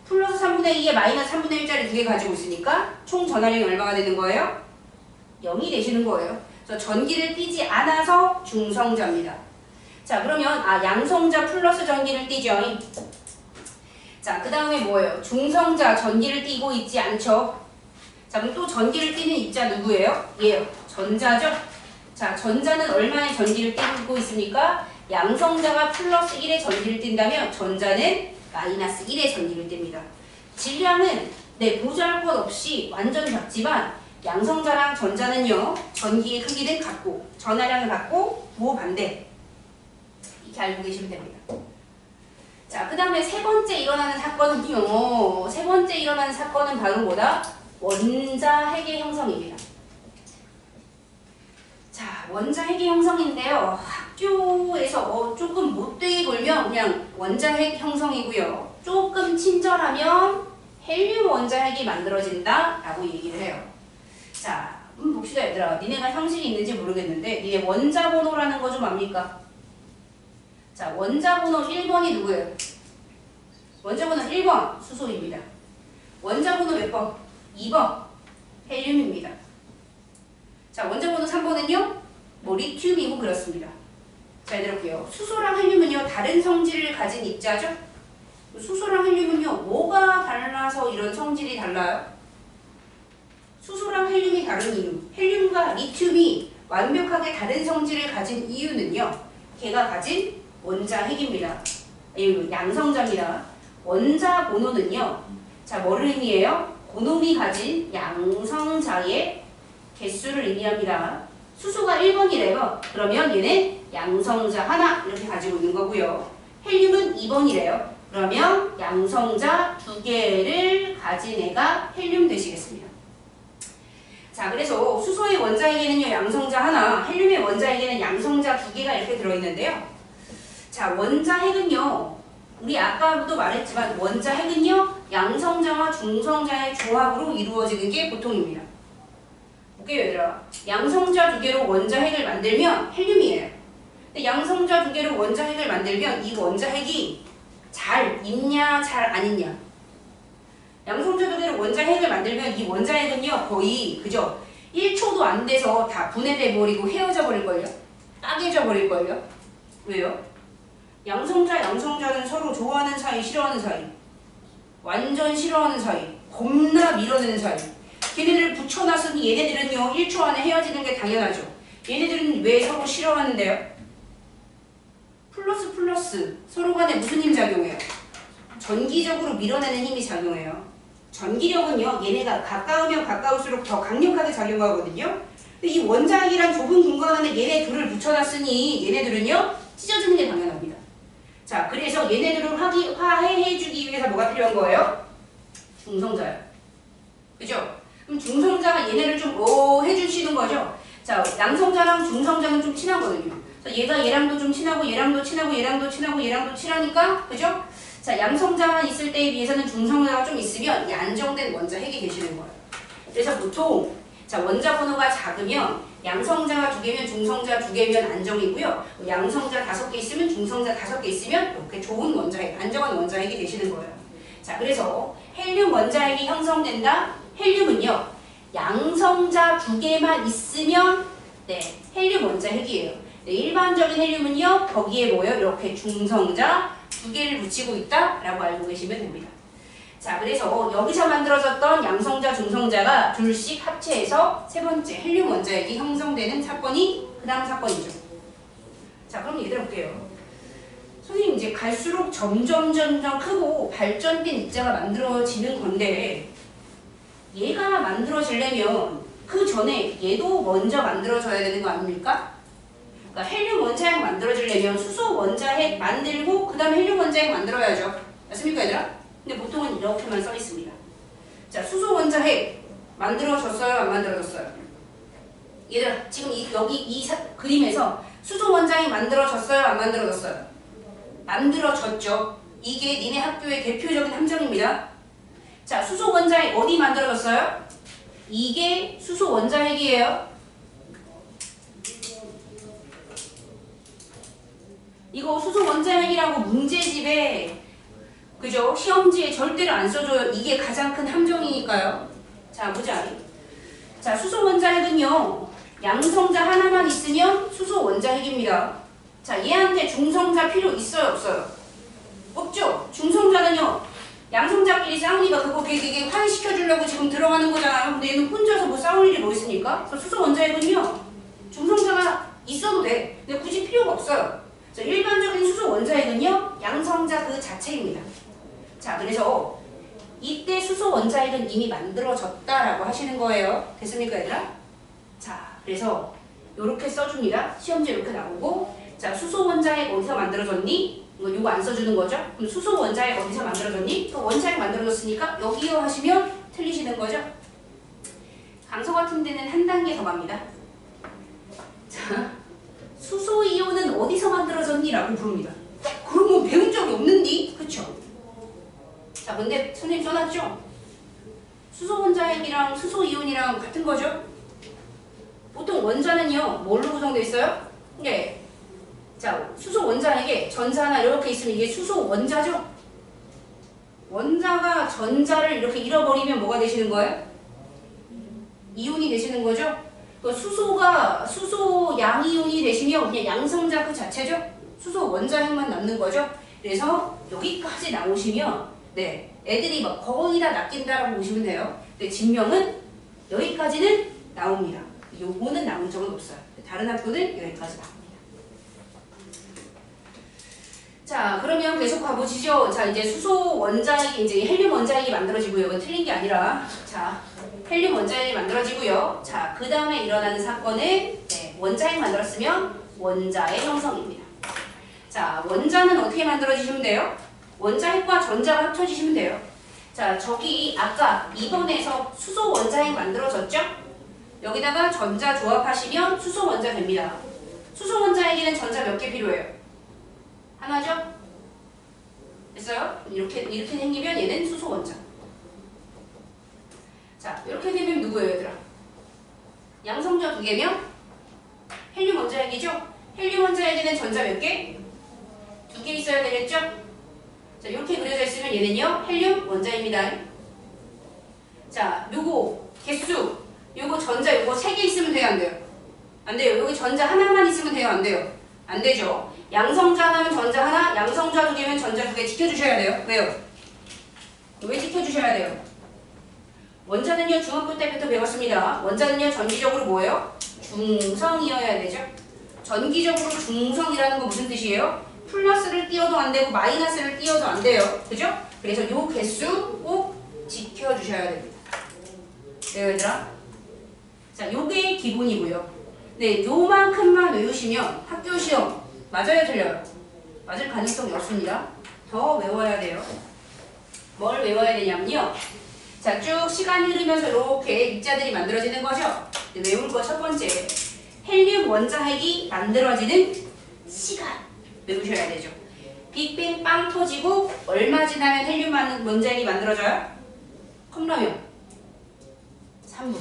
플러스 3분의 2에 마이너스 3분의 1짜리 2개 가지고 있으니까 총 전하량이 얼마가 되는 거예요? 0이 되시는 거예요. 그래서 전기를 띠지 않아서 중성자입니다. 자, 그러면 양성자 플러스 전기를 띠죠. 자, 그 다음에 뭐예요? 중성자 전기를 띠고 있지 않죠? 자, 그럼 또 전기를 띠는 입자 누구예요? 얘요. 전자죠? 자, 전자는 얼마의 전기를 띠고 있습니까? 양성자가 플러스 1의 전기를 띈다면 전자는 마이너스 1의 전기를 띱니다. 질량은 보잘 것 없이 완전 작지만 양성자랑 전자는요, 전기의 크기는 같고 전하량은 같고 무반대. 이렇게 알고 계시면 됩니다. 자, 그 다음에 세 번째 일어나는 사건은요. 세 번째 일어나는 사건은 바로 뭐다? 원자핵의 형성입니다. 자, 원자핵의 형성인데요. 학교에서 조금 못되게 굴면 그냥 원자핵 형성이고요. 조금 친절하면 헬륨 원자핵이 만들어진다 라고 얘기를 해요. 자, 봅시다 얘들아. 니네가 형식이 있는지 모르겠는데 니네 원자번호라는 거 좀 압니까? 자, 원자번호 1번이 누구예요? 원자번호 1번 수소입니다. 원자번호 몇 번? 2번 헬륨입니다. 자, 원자 번호 3번은요. 뭐 리튬이고 그렇습니다. 자, 얘들아 볼게요. 수소랑 헬륨은요. 다른 성질을 가진 입자죠? 수소랑 헬륨은요. 뭐가 달라서 이런 성질이 달라요? 수소랑 헬륨이 다른 이유. 헬륨과 리튬이 완벽하게 다른 성질을 가진 이유는요. 걔가 가진 원자핵입니다. 양성자입니다. 원자 번호는요. 자, 뭐를 의미해요? 그놈이 가진 양성자의 개수를 의미합니다. 수소가 1번이래요. 그러면 얘는 양성자 하나 이렇게 가지고 있는 거고요. 헬륨은 2번이래요. 그러면 양성자 2개를 가진 애가 헬륨 되시겠습니다. 자, 그래서 수소의 원자에게는요, 양성자 하나, 헬륨의 원자에게는 양성자 2개가 이렇게 들어있는데요. 자, 원자핵은요, 우리 아까도 말했지만 원자핵은요, 양성자와 중성자의 조합으로 이루어지는 게 보통입니다. 볼게요, 얘들아. 양성자 2개로 원자핵을 만들면 헬륨이에요. 근데 양성자 2개로 원자핵을 만들면 이 원자핵이 잘 있냐, 잘 안 있냐. 양성자 2개로 원자핵을 만들면 이 원자핵은요, 거의, 그죠? 1초도 안 돼서 다 분해돼 버리고 헤어져 버릴걸요? 따개져 버릴걸요? 왜요? 양성자는 서로 좋아하는 사이, 싫어하는 사이. 완전 싫어하는 사이. 겁나 밀어내는 사이. 걔네들을 붙여놨으니 얘네들은요, 1초 안에 헤어지는 게 당연하죠. 얘네들은 왜 서로 싫어하는데요? 플러스 서로 간에 무슨 힘 작용해요? 전기적으로 밀어내는 힘이 작용해요. 전기력은요, 얘네가 가까우면 가까울수록 더 강력하게 작용하거든요. 근데 이 원자핵이란 좁은 공간 안에 얘네 둘을 붙여놨으니 얘네들은요, 찢어지는 게 당연합니다. 자, 그래서 얘네들을 화해해주기 위해서 뭐가 필요한 거예요? 중성자요. 그죠? 그럼 중성자가 얘네를 좀 해주시는 거죠? 자, 양성자랑 중성자는 좀 친하거든요. 얘가 얘랑도 좀 친하고 얘랑도 친하고 얘랑도 친하고 얘랑도 친하니까, 그죠? 자, 양성자만 있을 때에 비해서는 중성자가 좀 있으면 이 안정된 원자핵이 되시는 거예요. 그래서 보통 자, 원자 번호가 작으면 양성자가 2개면 중성자 2개면 안정이고요. 양성자 5개 있으면 중성자 5개 있으면 이렇게 좋은 원자핵, 안정한 원자핵이 되시는 거예요. 자, 그래서 헬륨 원자핵이 형성된다. 헬륨은요, 양성자 2개만 있으면 네, 헬륨 원자핵이에요. 네, 일반적인 헬륨은요, 거기에 뭐예요? 이렇게 중성자 2개를 붙이고 있다라고 알고 계시면 됩니다. 자, 그래서 여기서 만들어졌던 양성자, 중성자가 둘씩 합체해서 세 번째 헬륨 원자핵이 형성되는 사건이 그 다음 사건이죠. 자, 그럼 얘들아 볼게요. 선생님, 이제 갈수록 점점 크고 발전된 입자가 만들어지는 건데 얘가 만들어지려면 그 전에 얘도 먼저 만들어져야 되는 거 아닙니까? 그러니까 헬륨 원자핵 만들어지려면 수소 원자핵 만들고 그 다음에 헬륨 원자핵 만들어야죠. 맞습니까, 얘들아? 근데 보통은 이렇게만 써 있습니다. 자, 수소 원자핵 만들어졌어요, 안 만들어졌어요? 얘들아, 지금 여기 이 그림에서 수소 원자핵 만들어졌어요, 안 만들어졌어요? 만들어졌죠. 이게 니네 학교의 대표적인 함정입니다. 자, 수소 원자핵 어디 만들어졌어요? 이게 수소 원자핵이에요. 이거 수소 원자핵이라고 문제집에, 그죠? 시험지에 절대로 안 써줘요. 이게 가장 큰 함정이니까요. 자, 보자. 자, 수소 원자핵은요, 양성자 하나만 있으면 수소 원자핵입니다. 자, 얘한테 중성자 필요 있어요, 없어요? 없죠? 중성자는요, 양성자끼리 싸우니까 그거 걔 화해시켜주려고 지금 들어가는 거잖아요. 근데 얘는 혼자서 뭐 싸울 일이 뭐 있습니까? 그래서 수소 원자핵은요, 중성자가 있어도 돼. 근데 굳이 필요가 없어요. 자, 일반적인 수소 원자핵은요, 양성자 그 자체입니다. 자, 그래서 이때 수소 원자핵은 이미 만들어졌다라고 하시는 거예요. 됐습니까, 얘들아? 자, 그래서 이렇게 써줍니다. 시험지에 이렇게 나오고, 자, 수소 원자핵 어디서 만들어졌니? 이거 안 써주는 거죠? 그럼 수소 원자핵 어디서 만들어졌니? 또 원자핵 만들어졌으니까 여기요 하시면 틀리시는 거죠? 강서 같은 데는 한 단계 더 갑니다. 자, 수소 이온은 어디서 만들어졌니? 라고 부릅니다. 그럼 뭐 배운 적이 없는디? 그쵸? 자, 근데 선생님 써놨죠? 수소 원자핵이랑 수소 이온이랑 같은 거죠? 보통 원자는요, 뭘로 구성되어 있어요? 네. 자, 수소 원자핵에 전자 하나 이렇게 있으면 이게 수소 원자죠? 원자가 전자를 이렇게 잃어버리면 뭐가 되시는 거예요? 이온이 되시는 거죠? 그 수소 양이온이 되시면 그냥 양성자 그 자체죠. 수소 원자핵만 남는 거죠. 그래서 여기까지 나오시면 네 애들이 막 거의 다 낚인다라고 보시면 돼요. 근데 진명은 여기까지는 나옵니다. 요거는 나온 적은 없어요. 다른 학교는 여기까지 나옵니다. 자, 그러면 계속 가보시죠. 자, 이제 수소 원자핵이, 이제 헬륨 원자핵이 만들어지고요. 이건 틀린 게 아니라, 자, 헬륨 원자핵이 만들어지고요. 자, 그 다음에 일어나는 사건은, 네, 원자핵 만들었으면 원자의 형성입니다. 자, 원자는 어떻게 만들어지시면 돼요? 원자핵과 전자가 합쳐지시면 돼요. 자, 저기 아까 2번에서 수소 원자핵 만들어졌죠? 여기다가 전자 조합하시면 수소 원자 됩니다. 수소 원자핵에는 전자 몇 개 필요해요? 하나죠? 됐어요? 이렇게 생기면 얘는 수소 원자. 자, 이렇게 되면 누구예요, 얘들아? 양성자 2개면 헬륨 원자핵이죠? 헬륨 원자핵에는 전자 몇 개? 2개 있어야 되겠죠? 자, 이렇게 그려져 있으면 얘는요, 헬륨 원자입니다. 자, 요거 개수, 요거 전자 요거 3개 있으면 돼요, 안 돼요? 안 돼요. 여기 전자 하나만 있으면 돼요, 안 돼요? 안 되죠. 양성자 하나면 전자 하나, 양성자 2개면 전자 2개 지켜주셔야 돼요. 왜요? 왜 지켜주셔야 돼요? 원자는요, 중학교 때부터 배웠습니다. 원자는요, 전기적으로 뭐예요? 중성이어야 되죠. 전기적으로 중성이라는 건 무슨 뜻이에요? 플러스를 띄워도 안 되고 마이너스를 띄워도 안 돼요. 그죠? 그래서 요 개수 꼭 지켜주셔야 됩니다. 네, 얘들아? 자, 요게 기본이고요. 네, 요만큼만 외우시면 학교 시험 맞아요, 틀려요? 맞을 가능성이 없습니다. 더 외워야 돼요. 뭘 외워야 되냐면요. 자, 쭉 시간이 흐르면서 이렇게 입자들이 만들어지는 거죠. 네, 외울 거 첫 번째. 헬륨 원자핵이 만들어지는 시간 외우셔야 되죠. 빅뱅 빵 터지고 얼마 지나면 헬륨 원자핵이 만들어져요? 컵라면 3분.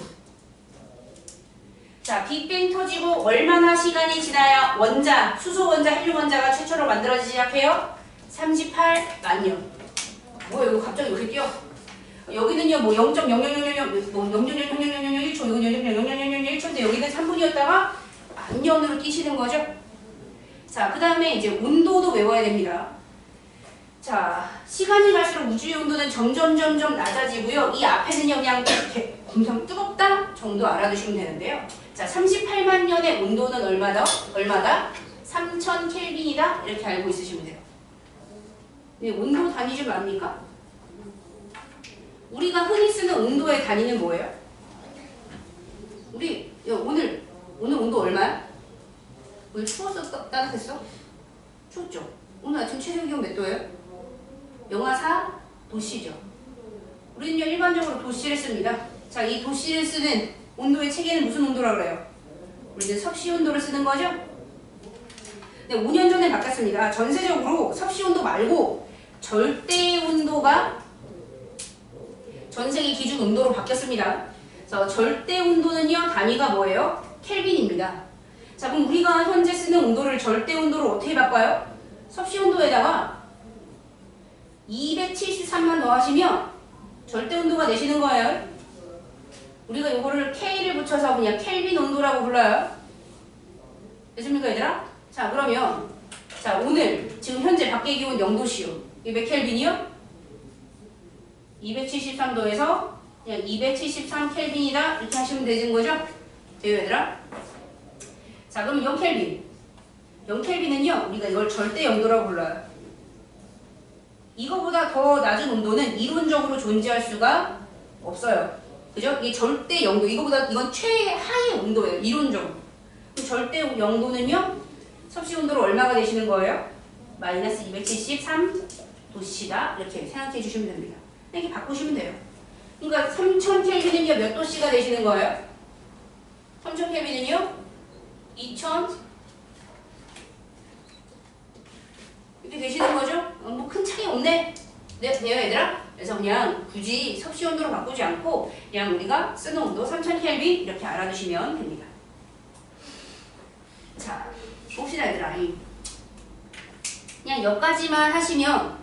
자, 빅뱅 터지고 얼마나 시간이 지나야 원자, 수소 원자, 헬륨 원자가 최초로 만들어지기 시작해요? 38만 년. 뭐야, 이거 갑자기 왜 이렇게 뛰어? 여기는요, 뭐 0.0000, 뭐 0.000001초, 여기는 0.0001초인데 여기는 3분이었다가 만 년으로 뛰시는 거죠? 자, 그 다음에 이제 온도도 외워야 됩니다. 자, 시간이 갈수록 우주의 온도는 점점 낮아지고요. 이 앞에는요, 그냥 엄청 뜨겁다 정도 알아두시면 되는데요. 자, 38만 년의 온도는 얼마다? 3000켈빈이다? 이렇게 알고 있으시면 돼요. 네, 온도 단위 좀 압니까? 우리가 흔히 쓰는 온도의 단위는 뭐예요? 우리 오늘 온도 얼마야? 오늘 추웠어? 따뜻했어? 추웠죠? 오늘 아침 최저 기온 몇 도예요? 영하 4 도씨죠. 우리는요, 일반적으로 도씨를 씁니다. 자, 이 도씨를 쓰는 온도의 체계는 무슨 온도라고 그래요? 우리는 섭씨 온도를 쓰는 거죠? 네, 5년 전에 바뀌었습니다. 전세적으로 섭씨 온도 말고 절대 온도가 전 세계 기준 온도로 바뀌었습니다. 그래서 절대 온도는요, 단위가 뭐예요? 켈빈입니다. 자, 그럼 우리가 현재 쓰는 온도를 절대 온도로 어떻게 바꿔요? 섭씨 온도에다가 273만 더하시면 절대 온도가 되시는 거예요. 우리가 이거를 K를 붙여서 그냥 켈빈 온도라고 불러요. 됐습니까, 얘들아? 자, 그러면 자, 오늘 지금 현재 밖의 기온 0도씨요. 이게 몇 켈빈이요? 273도에서 그냥 273켈빈이다 이렇게 하시면 되는 거죠? 돼요, 얘들아? 자, 그럼 0켈빈. 0켈빈은요, 우리가 이걸 절대 0도라고 불러요. 이거보다 더 낮은 온도는 이론적으로 존재할 수가 없어요. 그죠? 이게 절대 0도. 이건 최하의 온도예요. 이론적으로. 절대 0도는요, 섭씨 온도로 얼마가 되시는 거예요? 마이너스 273도씨다. 이렇게 생각해 주시면 됩니다. 이렇게 바꾸시면 돼요. 그러니까 3000켈빈은요, 몇 도씨가 되시는 거예요? 3000켈빈은요, 2000 이렇게 되시는 거죠? 뭐 큰 차이 없네. 네, 돼요, 얘들아? 그래서 그냥 굳이 섭씨 온도로 바꾸지 않고 그냥 우리가 쓰는 온도 3000켈빈 이렇게 알아두시면 됩니다. 자, 봅시다, 얘들아. 그냥 여기까지만 하시면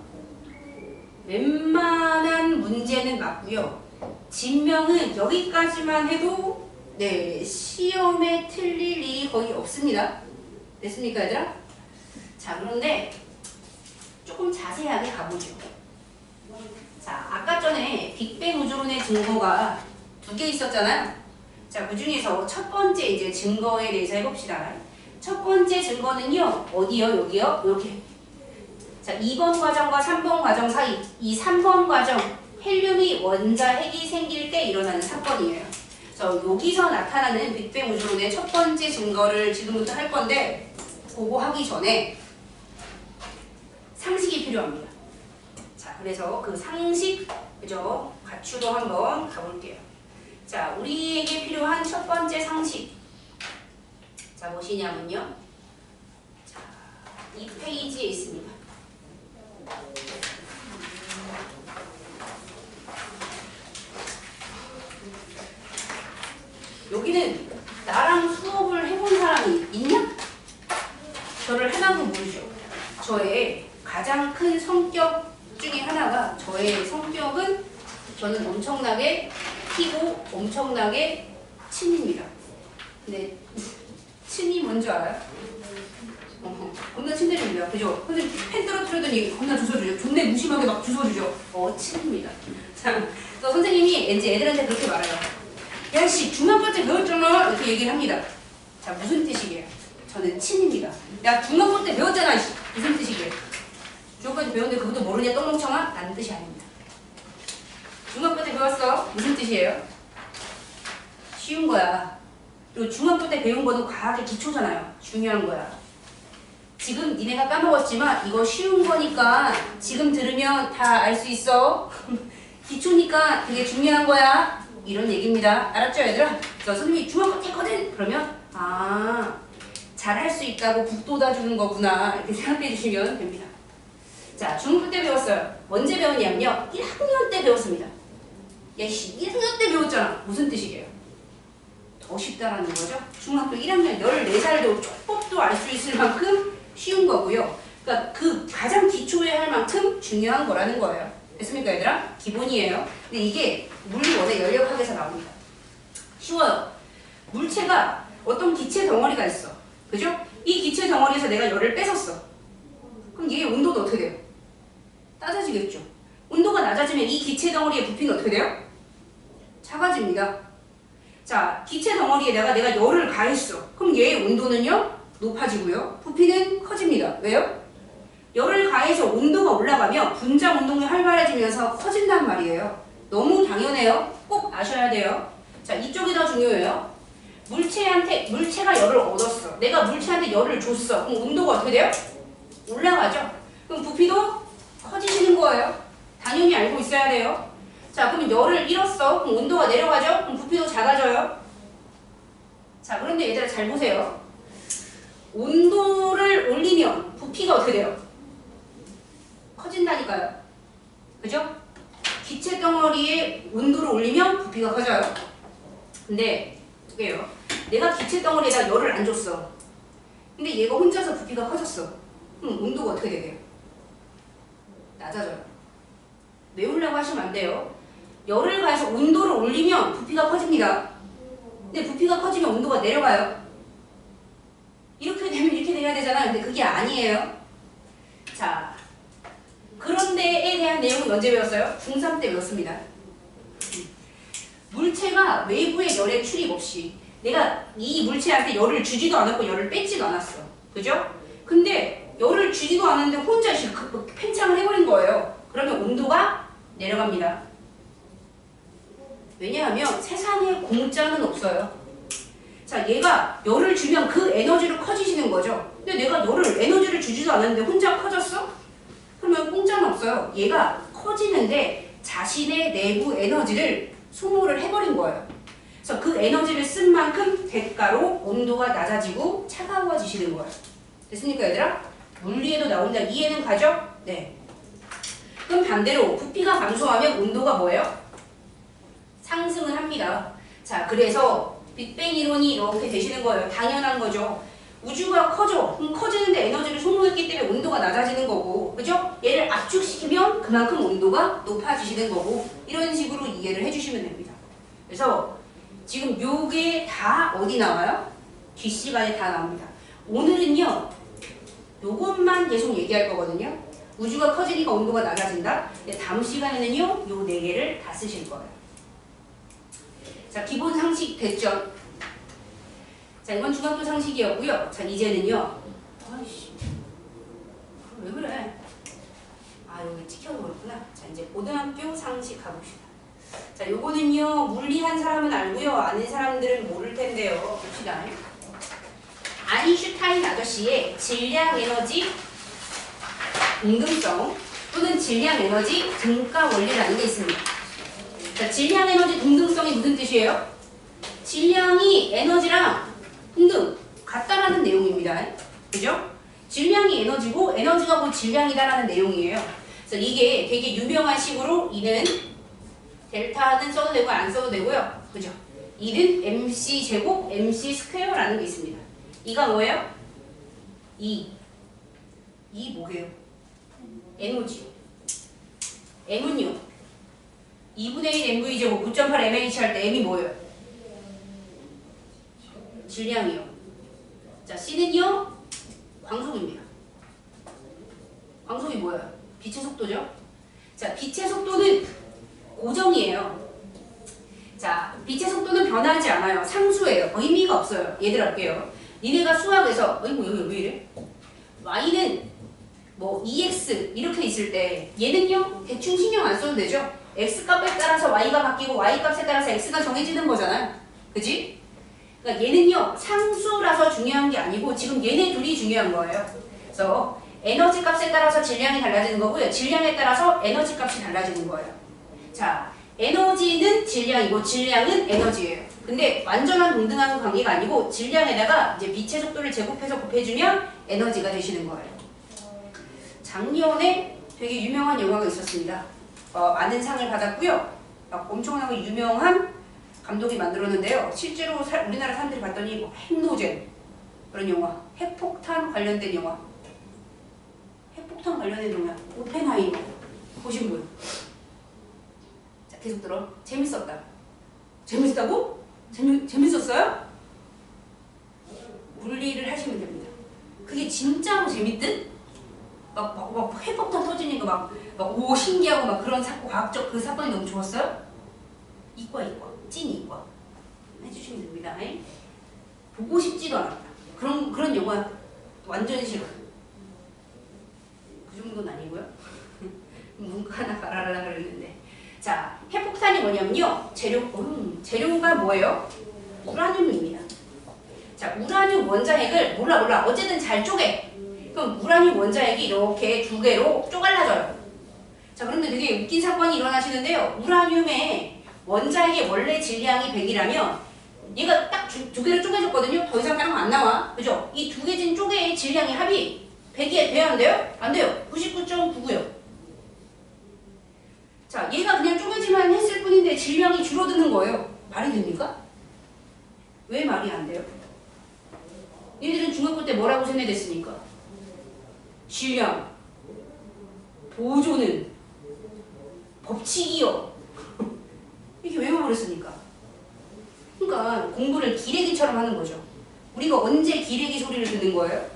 웬만한 문제는 맞고요. 진명은 여기까지만 해도 네, 시험에 틀릴 일이 거의 없습니다. 됐습니까, 얘들아? 자, 그런데 조금 자세하게 가보죠. 자, 아까 전에 빅뱅 우주론의 증거가 2개 있었잖아요. 자, 그 중에서 첫 번째 이제 증거에 대해서 해봅시다. 첫 번째 증거는요, 어디요? 여기요? 이렇게. 자, 2번 과정과 3번 과정 사이, 이 3번 과정, 헬륨이 원자 핵이 생길 때 일어나는 사건이에요. 그래서 여기서 나타나는 빅뱅 우주론의 첫 번째 증거를 지금부터 할 건데, 그거 하기 전에 상식이 필요합니다. 자, 그래서 그 상식, 그죠? 갖추러 한번 가볼게요. 자, 우리에게 필요한 첫 번째 상식. 자, 무엇이냐면요. 자, 이 페이지에 있습니다. 여기는 나랑 수업을 해본 사람이 있냐? 저를 하나도 모르죠. 저의 가장 큰 성격 중에 하나가, 저의 성격은 저는 엄청나게 키고 엄청나게 친입니다. 근데 친이 뭔지 알아요? 겁나 친들입니다. 그죠? 근데 펜 떨어뜨리더니 겁나 주워주죠. 존내 무심하게 막 주워주죠. 친입니다. 자, 그래서 선생님이 이제 애들한테 그렇게 말해요. 야, 씨, 중학교 때 배웠잖아. 이렇게 얘기를 합니다. 자, 무슨 뜻이게요? 저는 친입니다. 야, 중학교 때 배웠잖아. 씨. 무슨 뜻이게요? 중학교 때 배웠는데 그것도 모르냐, 똥멍청아? 라는 뜻이 아닙니다. 중학교 때 배웠어. 무슨 뜻이에요? 쉬운 거야. 그리고 중학교 때 배운 거는 과학의 기초잖아요. 중요한 거야. 지금 니네가 까먹었지만 이거 쉬운 거니까 지금 들으면 다 알 수 있어. 기초니까 되게 중요한 거야. 이런 얘기입니다. 알았죠, 얘들아? 그래서 선생님이 중학교 때 했거든. 그러면 잘할 수 있다고 북돋아주는 거구나. 이렇게 생각해 주시면 됩니다. 자, 중학교 때 배웠어요. 언제 배웠냐면요. 1학년 때 배웠습니다. 야, 씨, 1학년 때 배웠잖아. 무슨 뜻이게요? 더 쉽다라는 거죠. 중학교 1학년 14살도 촉법도 알 수 있을 만큼 쉬운 거고요. 그러니까 그 가장 기초에 할 만큼 중요한 거라는 거예요. 됐습니까, 얘들아? 기본이에요. 근데 이게 물리원의 연력학에서 나옵니다. 쉬워요. 물체가 어떤 기체 덩어리가 있어. 그죠? 이 기체 덩어리에서 내가 열을 뺏었어. 그럼 얘의 온도는 어떻게 돼요? 낮아지겠죠. 온도가 낮아지면 이 기체 덩어리의 부피는 어떻게 돼요? 작아집니다. 자, 기체 덩어리에다가 내가 열을 가했어. 그럼 얘의 온도는요? 높아지고요. 부피는 커집니다. 왜요? 열을 가해서 온도가 올라가면 분자 운동이 활발해지면서 커진단 말이에요. 너무 당연해요. 꼭 아셔야 돼요. 자, 이쪽이 더 중요해요. 물체가 열을 얻었어. 내가 물체한테 열을 줬어. 그럼 온도가 어떻게 돼요? 올라가죠. 그럼 부피도 커지시는 거예요. 당연히 알고 있어야 돼요. 자, 그러면 열을 잃었어. 그럼 온도가 내려가죠. 그럼 부피도 작아져요. 자, 그런데 얘들아 잘 보세요. 온도를 올리면 부피가 어떻게 돼요? 커진다니까요. 그죠? 기체 덩어리의 온도를 올리면 부피가 커져요. 근데 그게요. 내가 기체 덩어리에다 열을 안 줬어. 근데 얘가 혼자서 부피가 커졌어. 그럼 온도가 어떻게 되게요? 낮아져요. 외우려고 하시면 안 돼요. 열을 가해서 온도를 올리면 부피가 커집니다. 근데 부피가 커지면 온도가 내려가요. 이렇게 되면 이렇게 돼야 되잖아요. 근데 그게 아니에요. 자, 그런 데에 대한 내용은 언제 배웠어요? 중3 때 배웠습니다. 물체가 외부의 열에 출입 없이 내가 이 물체한테 열을 주지도 않았고 열을 뺏지도 않았어. 그죠? 근데 열을 주지도 않았는데 혼자 팽창을 해버린 거예요. 그러면 온도가 내려갑니다. 왜냐하면 세상에 공짜는 없어요. 자, 얘가 열을 주면 그 에너지로 커지시는 거죠. 근데 내가 에너지를 주지도 않았는데 혼자 커졌어? 그러면 공짜는 없어요. 얘가 커지는데 자신의 내부 에너지를 소모를 해버린 거예요. 그래서 그 에너지를 쓴 만큼 대가로 온도가 낮아지고 차가워지시는 거예요. 됐습니까, 얘들아? 물리에도 나온다. 이해는 가죠? 네. 그럼 반대로 부피가 감소하면 온도가 뭐예요? 상승을 합니다. 자, 그래서 빅뱅 이론이 이렇게 되시는 거예요. 당연한 거죠. 우주가 커져. 그럼 커지는데 에너지를 소모했기 때문에 온도가 낮아지는 거고, 그죠? 얘를 압축시키면 그만큼 온도가 높아지시는 거고, 이런 식으로 이해를 해주시면 됩니다. 그래서 지금 요게 다 어디 나와요? 뒷시간에 다 나옵니다. 오늘은요. 요것만 계속 얘기할 거거든요. 우주가 커지니까 온도가 낮아진다. 근데 다음 시간에는요. 요 4개를 다 쓰실 거예요. 자, 기본 상식 됐죠? 자, 이건 중학교 상식이었고요. 자, 이제는요. 아이씨. 왜 그래? 아, 여기 찍혀서 그렇구나. 자, 이제 고등학교 상식 가봅시다. 자, 요거는요. 물리한 사람은 알고요. 아는 사람들은 모를 텐데요. 봅시다. 아인슈타인 아저씨의 질량 에너지 동등성 또는 질량 에너지 등가 원리라는 게 있습니다. 자, 질량 에너지 동등성이 무슨 뜻이에요? 질량이 에너지랑 동등 같다라는 내용입니다. 그죠? 질량이 에너지고 에너지가 곧 질량이다라는 내용이에요. 그래서 이게 되게 유명한 식으로 이는 델타는 써도 되고 안 써도 되고요. 그죠? 이는 mc 제곱 mc 스퀘어라는 게 있습니다. 이가 뭐예요? 이 뭐게요? 에너지. m은요? 2분의 1 mv 제곱 9.8 mh 할 때 m이 뭐예요? 질량이요. 자, c는요? 광속입니다. 광속이 뭐예요? 빛의 속도죠? 자, 빛의 속도는 고정이에요. 자, 빛의 속도는 변하지 않아요. 상수예요. 의미가 없어요. 얘들 할게요. 니네가 수학에서 어이구 여기 왜 이래? y는 뭐 EX 이렇게 있을 때 얘는요 대충 신경 안 써도 되죠. X 값에 따라서 Y가 바뀌고 Y 값에 따라서 X가 정해지는 거잖아요. 그지? 그러니까 얘는요 상수라서 중요한 게 아니고 지금 얘네 둘이 중요한 거예요. 그래서 에너지 값에 따라서 질량이 달라지는 거고요. 질량에 따라서 에너지 값이 달라지는 거예요. 자, 에너지는 질량이고 질량은 에너지예요. 근데 완전한 동등한 관계가 아니고 질량에다가 이제 빛의 속도를 제곱해서 곱해주면 에너지가 되시는 거예요. 작년에 되게 유명한 영화가 있었습니다. 많은 상을 받았고요. 엄청나게 유명한 감독이 만들었는데요. 실제로 우리나라 사람들이 봤더니 뭐 핵노잼 그런 영화, 핵폭탄 관련된 영화, 핵폭탄 관련된 영화, 오펜하이머 보신 분? 자, 계속 들어. 재밌었다. 재밌다고? 재밌었어요? 물리를 하시면 됩니다. 그게 진짜로 재밌든 막 핵폭탄 터지니까 막 오 신기하고 막 그런 과학적 그 사건이 너무 좋았어요? 이과 찐 이과 해주시면 됩니다. 보고 싶지도 않았다. 그런 영화 완전 싫어. 그 정도는 아니고요. 문과 하나 갈아라 그랬는데. 자, 핵폭탄이 뭐냐면요. 재료가 뭐예요? 우라늄입니다. 자, 우라늄 원자핵을 몰라. 어쨌든 잘 쪼개. 그럼 우라늄 원자핵이 이렇게 두 개로 쪼갈라져요. 자, 그런데 되게 웃긴 사건이 일어나시는데요. 우라늄의 원자핵의 원래 질량이 100이라면 얘가 딱 두 개로 쪼개졌거든요. 더 이상 다른 거 안 나와. 그죠? 이 두 개진 쪼개의 질량의 합이 100이 돼야 안 돼요? 안 돼요. 99.99요. 자, 얘가 그냥 쪼개지만 했을 뿐인데 질량이 줄어드는 거예요. 말이 됩니까? 왜 말이 안 돼요? 얘들은 중학교 때 뭐라고 세뇌됐습니까? 질량, 보조는, 법칙이요. 이렇게 외워버렸으니까. 그러니까 공부를 기레기처럼 하는 거죠. 우리가 언제 기레기 소리를 듣는 거예요?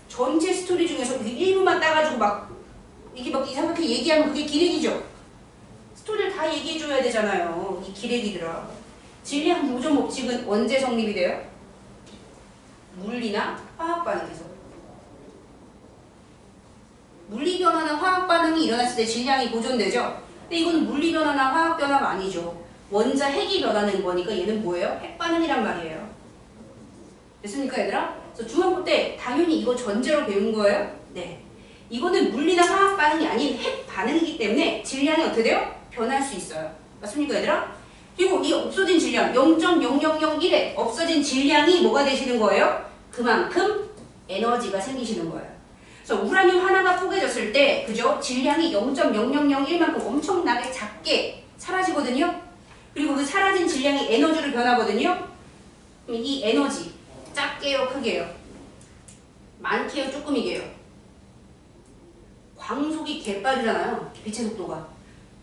전체 스토리 중에서 일부만 따가지고 이게 막 이상하게 얘기하면 그게 기레기죠. 스토리를 다 얘기해줘야 되잖아요. 이 기레기들아. 질량 보존 법칙은 언제 성립이 돼요? 물리나 화학 반응에서. 물리 변화나 화학 반응이 일어났을 때 질량이 보존되죠? 근데 이건 물리 변화나 화학 변화가 아니죠. 원자 핵이 변하는 거니까 얘는 뭐예요? 핵 반응이란 말이에요. 됐습니까, 얘들아? 그래서 중학교 때 당연히 이거 전제로 배운 거예요? 네. 이거는 물리나 화학 반응이 아닌 핵 반응이기 때문에 질량이 어떻게 돼요? 변할 수 있어요. 맞습니까, 얘들아? 그리고 이 없어진 질량 0.0001에 없어진 질량이 뭐가 되시는 거예요? 그만큼 에너지가 생기시는 거예요. 그래서 우라늄 하나가 포개졌을 때 그죠? 질량이 0.0001만큼 엄청나게 작게 사라지거든요. 그리고 그 사라진 질량이 에너지로 변하거든요. 그럼 이 에너지 작게요, 크게요? 많게요, 조금이게요? 광속이 개빠르잖아요. 빛의 속도가.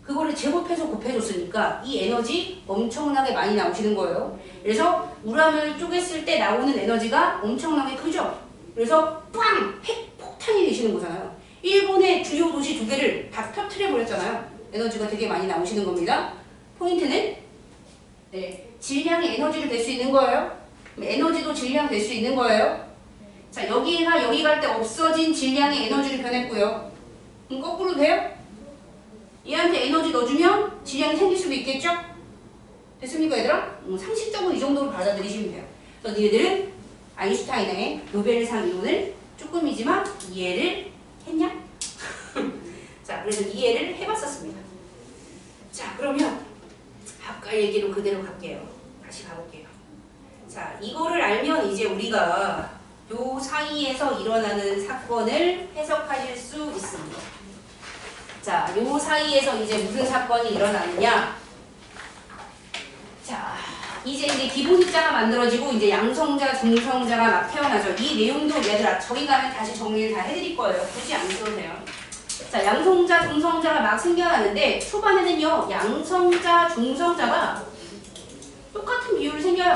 그 그거를 제곱해서 곱해줬으니까 이 에너지 엄청나게 많이 나오시는 거예요. 그래서 우라늄을 쪼갰을 때 나오는 에너지가 엄청나게 크죠. 그래서 빵! 핵폭탄이 되시는 거잖아요. 일본의 주요 도시 2개를 다 터트려버렸잖아요. 에너지가 되게 많이 나오시는 겁니다. 포인트는 네, 질량이 에너지를 될 수 있는 거예요. 에너지도 질량 될 수 있는 거예요. 자, 여기가 여기 갈 때 없어진 질량의 에너지를 변했고요. 그럼 거꾸로 돼요? 얘한테 에너지 넣어주면 질량이 생길 수도 있겠죠? 됐습니까, 얘들아? 상식적으로 이 정도로 받아들이시면 돼요. 그래서 너희들은 아인슈타인의 노벨상 이론을 조금이지만 이해를 했냐? 자, 그래서 이해를 해봤었습니다. 자, 그러면 아까 얘기로 그대로 갈게요. 다시 가볼게요. 자, 이거를 알면 이제 우리가 요 사이에서 일어나는 사건을 해석하실 수 있습니다. 자, 요 사이에서 이제 무슨 사건이 일어나느냐? 자, 이제 기본 입자가 만들어지고 이제 양성자, 중성자가 막 태어나죠. 이 내용도 얘들아 저기 가면 다시 정리를 다 해드릴 거예요. 굳이 안 써도 돼요. 자, 양성자, 중성자가 막 생겨나는데 초반에는요, 양성자, 중성자가 똑같은 비율로 생겨요.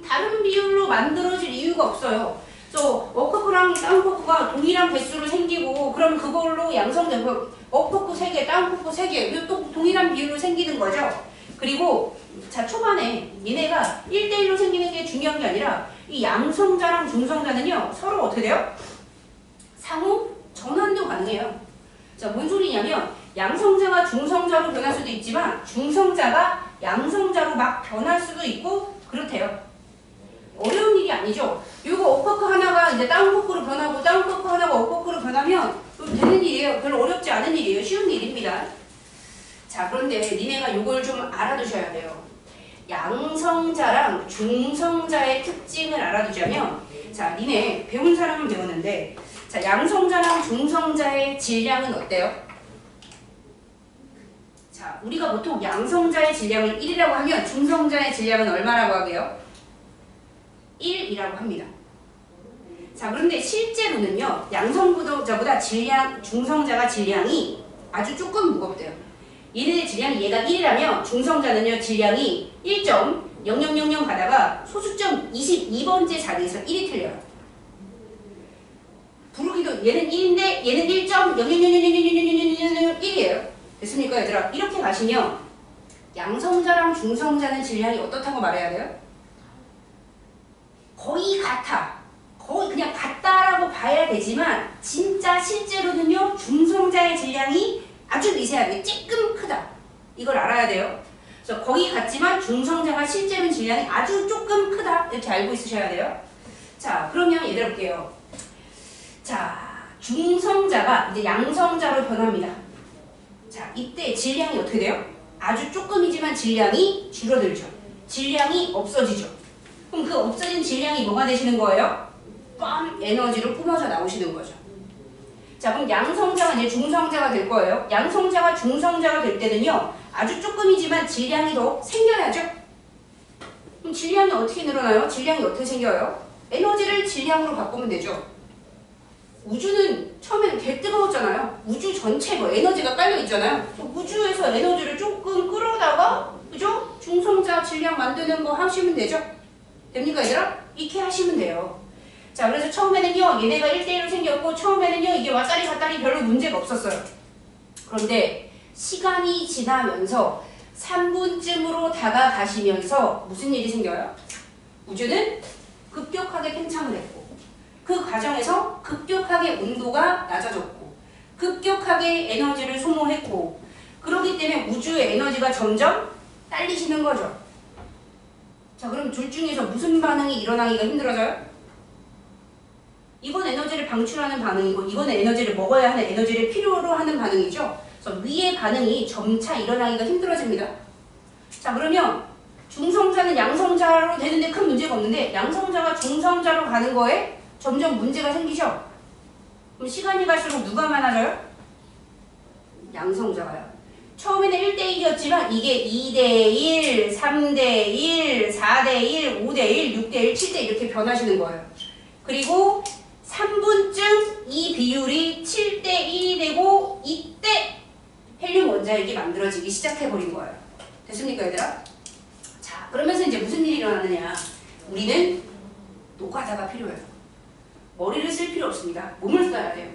다른 비율로 만들어질 이유가 없어요. 업코크랑 다운코크가 동일한 개수로 생기고 그럼 그걸로 양성자, 업코크 3개, 다운코크 3개 또 동일한 비율로 생기는 거죠. 그리고 자 초반에 얘네가 1대1로 생기는 게 중요한 게 아니라 이 양성자랑 중성자는요 서로 어떻게 돼요? 상호 전환도 가능해요. 자, 뭔 소리냐면 양성자가 중성자로 변할 수도 있지만 중성자가 양성자로 막 변할 수도 있고 그렇대요. 어려운 일이 아니죠. 요거 업코크 하나가 이제 다운코크로 변하고 다운코크 하나가 업코크로 변하면 되는 일이에요. 별로 어렵지 않은 일이에요. 쉬운 일입니다. 자, 그런데 니네가 요걸 좀 알아두셔야 돼요. 양성자랑 중성자의 특징을 알아두자면 자, 니네 배운 사람은 배웠는데 자, 양성자랑 중성자의 질량은 어때요? 자, 우리가 보통 양성자의 질량을 1이라고 하면 중성자의 질량은 얼마라고 하게요? 1이라고 합니다. 자, 그런데 실제로는요, 양성자보다 중성자가 질량이 아주 조금 무겁대요. 얘네의 질량이 얘가 1이라면 중성자는요, 질량이 1.0000 가다가 소수점 22번째 자리에서 1이 틀려요. 부르기도 얘는 1인데 얘는 1.00000001이에요. 됐습니까, 얘들아? 이렇게 가시면 양성자랑 중성자는 질량이 어떻다고 말해야 돼요? 거의 같아. 거의 그냥 같다라고 봐야 되지만 진짜 실제로는요 중성자의 질량이 아주 미세하게 조금 크다. 이걸 알아야 돼요. 그래서 거의 같지만 중성자가 실제로는 질량이 아주 조금 크다. 이렇게 알고 있으셔야 돼요. 자, 그러면 얘들아 볼게요. 자, 중성자가 이제 양성자로 변합니다. 자, 이때 질량이 어떻게 돼요? 아주 조금이지만 질량이 줄어들죠. 질량이 없어지죠. 그럼 그 없어진 질량이 뭐가 되시는 거예요? 빰! 에너지로 뿜어져 나오시는 거죠. 자, 그럼 양성자가 이제 중성자가 될 거예요. 양성자가 중성자가 될 때는요, 아주 조금이지만 질량이 더 생겨야죠. 그럼 질량이 어떻게 늘어나요? 질량이 어떻게 생겨요? 에너지를 질량으로 바꾸면 되죠. 우주는 처음에는 개 뜨거웠잖아요. 우주 전체 에너지가 깔려 있잖아요. 우주에서 에너지를 조금 끌어다가, 그죠? 중성자 질량 만드는 거 하시면 되죠. 됩니까, 얘들아? 이렇게 하시면 돼요. 자, 그래서 처음에는요, 얘네가 1대1로 생겼고, 처음에는요, 이게 왔다리 갔다리 별로 문제가 없었어요. 그런데 시간이 지나면서 3분쯤으로 다가가시면서 무슨 일이 생겨요? 우주는 급격하게 팽창을 했고, 그 과정에서 급격하게 온도가 낮아졌고, 급격하게 에너지를 소모했고, 그렇기 때문에 우주의 에너지가 점점 딸리시는 거죠. 자, 그럼 둘 중에서 무슨 반응이 일어나기가 힘들어져요? 이건 에너지를 방출하는 반응이고 이거는 에너지를 먹어야 하는 에너지를 필요로 하는 반응이죠. 그래서 위의 반응이 점차 일어나기가 힘들어집니다. 자, 그러면 중성자는 양성자로 되는데 큰 문제가 없는데 양성자가 중성자로 가는 거에 점점 문제가 생기죠. 그럼 시간이 갈수록 누가 많아져요? 양성자가요. 처음에는 1대1이었지만 이게 2대1, 3대1, 4대1, 5대1, 6대1, 7대1 이렇게 변하시는 거예요. 그리고 3분쯤 이 비율이 7대1이 되고 이때 원자핵이 만들어지기 시작해버린 거예요. 됐습니까, 얘들아? 자, 그러면서 이제 무슨 일이 일어나느냐. 우리는 노가다가 필요해요. 머리를 쓸 필요 없습니다. 몸을 써야 돼요.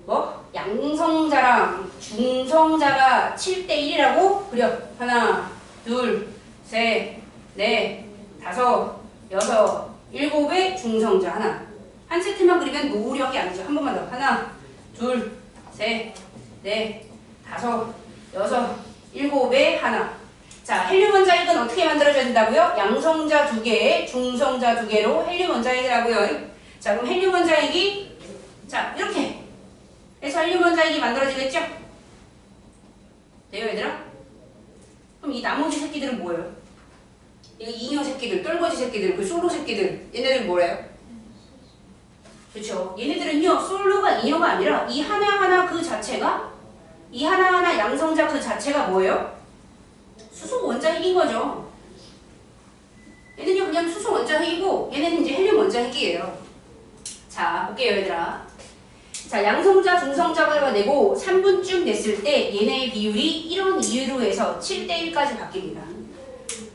뭐? 양성자랑 중성자가 7대1이라고? 그려. 하나, 둘, 셋, 넷, 다섯, 여섯, 일곱의 중성자 하나. 한 세트만 그리면 노력이 아니죠. 한 번만 더. 하나, 둘, 셋, 넷, 다섯, 여섯, 일곱의 하나. 자, 헬륨 원자핵은 어떻게 만들어져야 된다고요? 양성자 2개, 중성자 2개로 헬륨 원자핵이라고요. 자, 그럼 헬륨 원자핵이 자, 이렇게 해서 헬륨 원자핵이 만들어지겠죠? 돼요, 얘들아? 그럼 이 나머지 새끼들은 뭐예요? 이 잉여 새끼들, 똘거지 새끼들, 그 솔로 새끼들, 얘네들은 뭐래요? 그렇죠? 얘네들은요, 솔로가 잉여가 아니라 이 하나하나 그 자체가 이 하나하나 양성자 그 자체가 뭐예요? 수소 원자핵인 거죠. 얘는요 그냥 수소 원자핵이고 얘네는 이제 헬륨 원자핵이에요. 자, 볼게요, 얘들아. 자, 양성자, 중성자가 내고 3분쯤 됐을 때 얘네의 비율이 이런 이유로 해서 7대1까지 바뀝니다.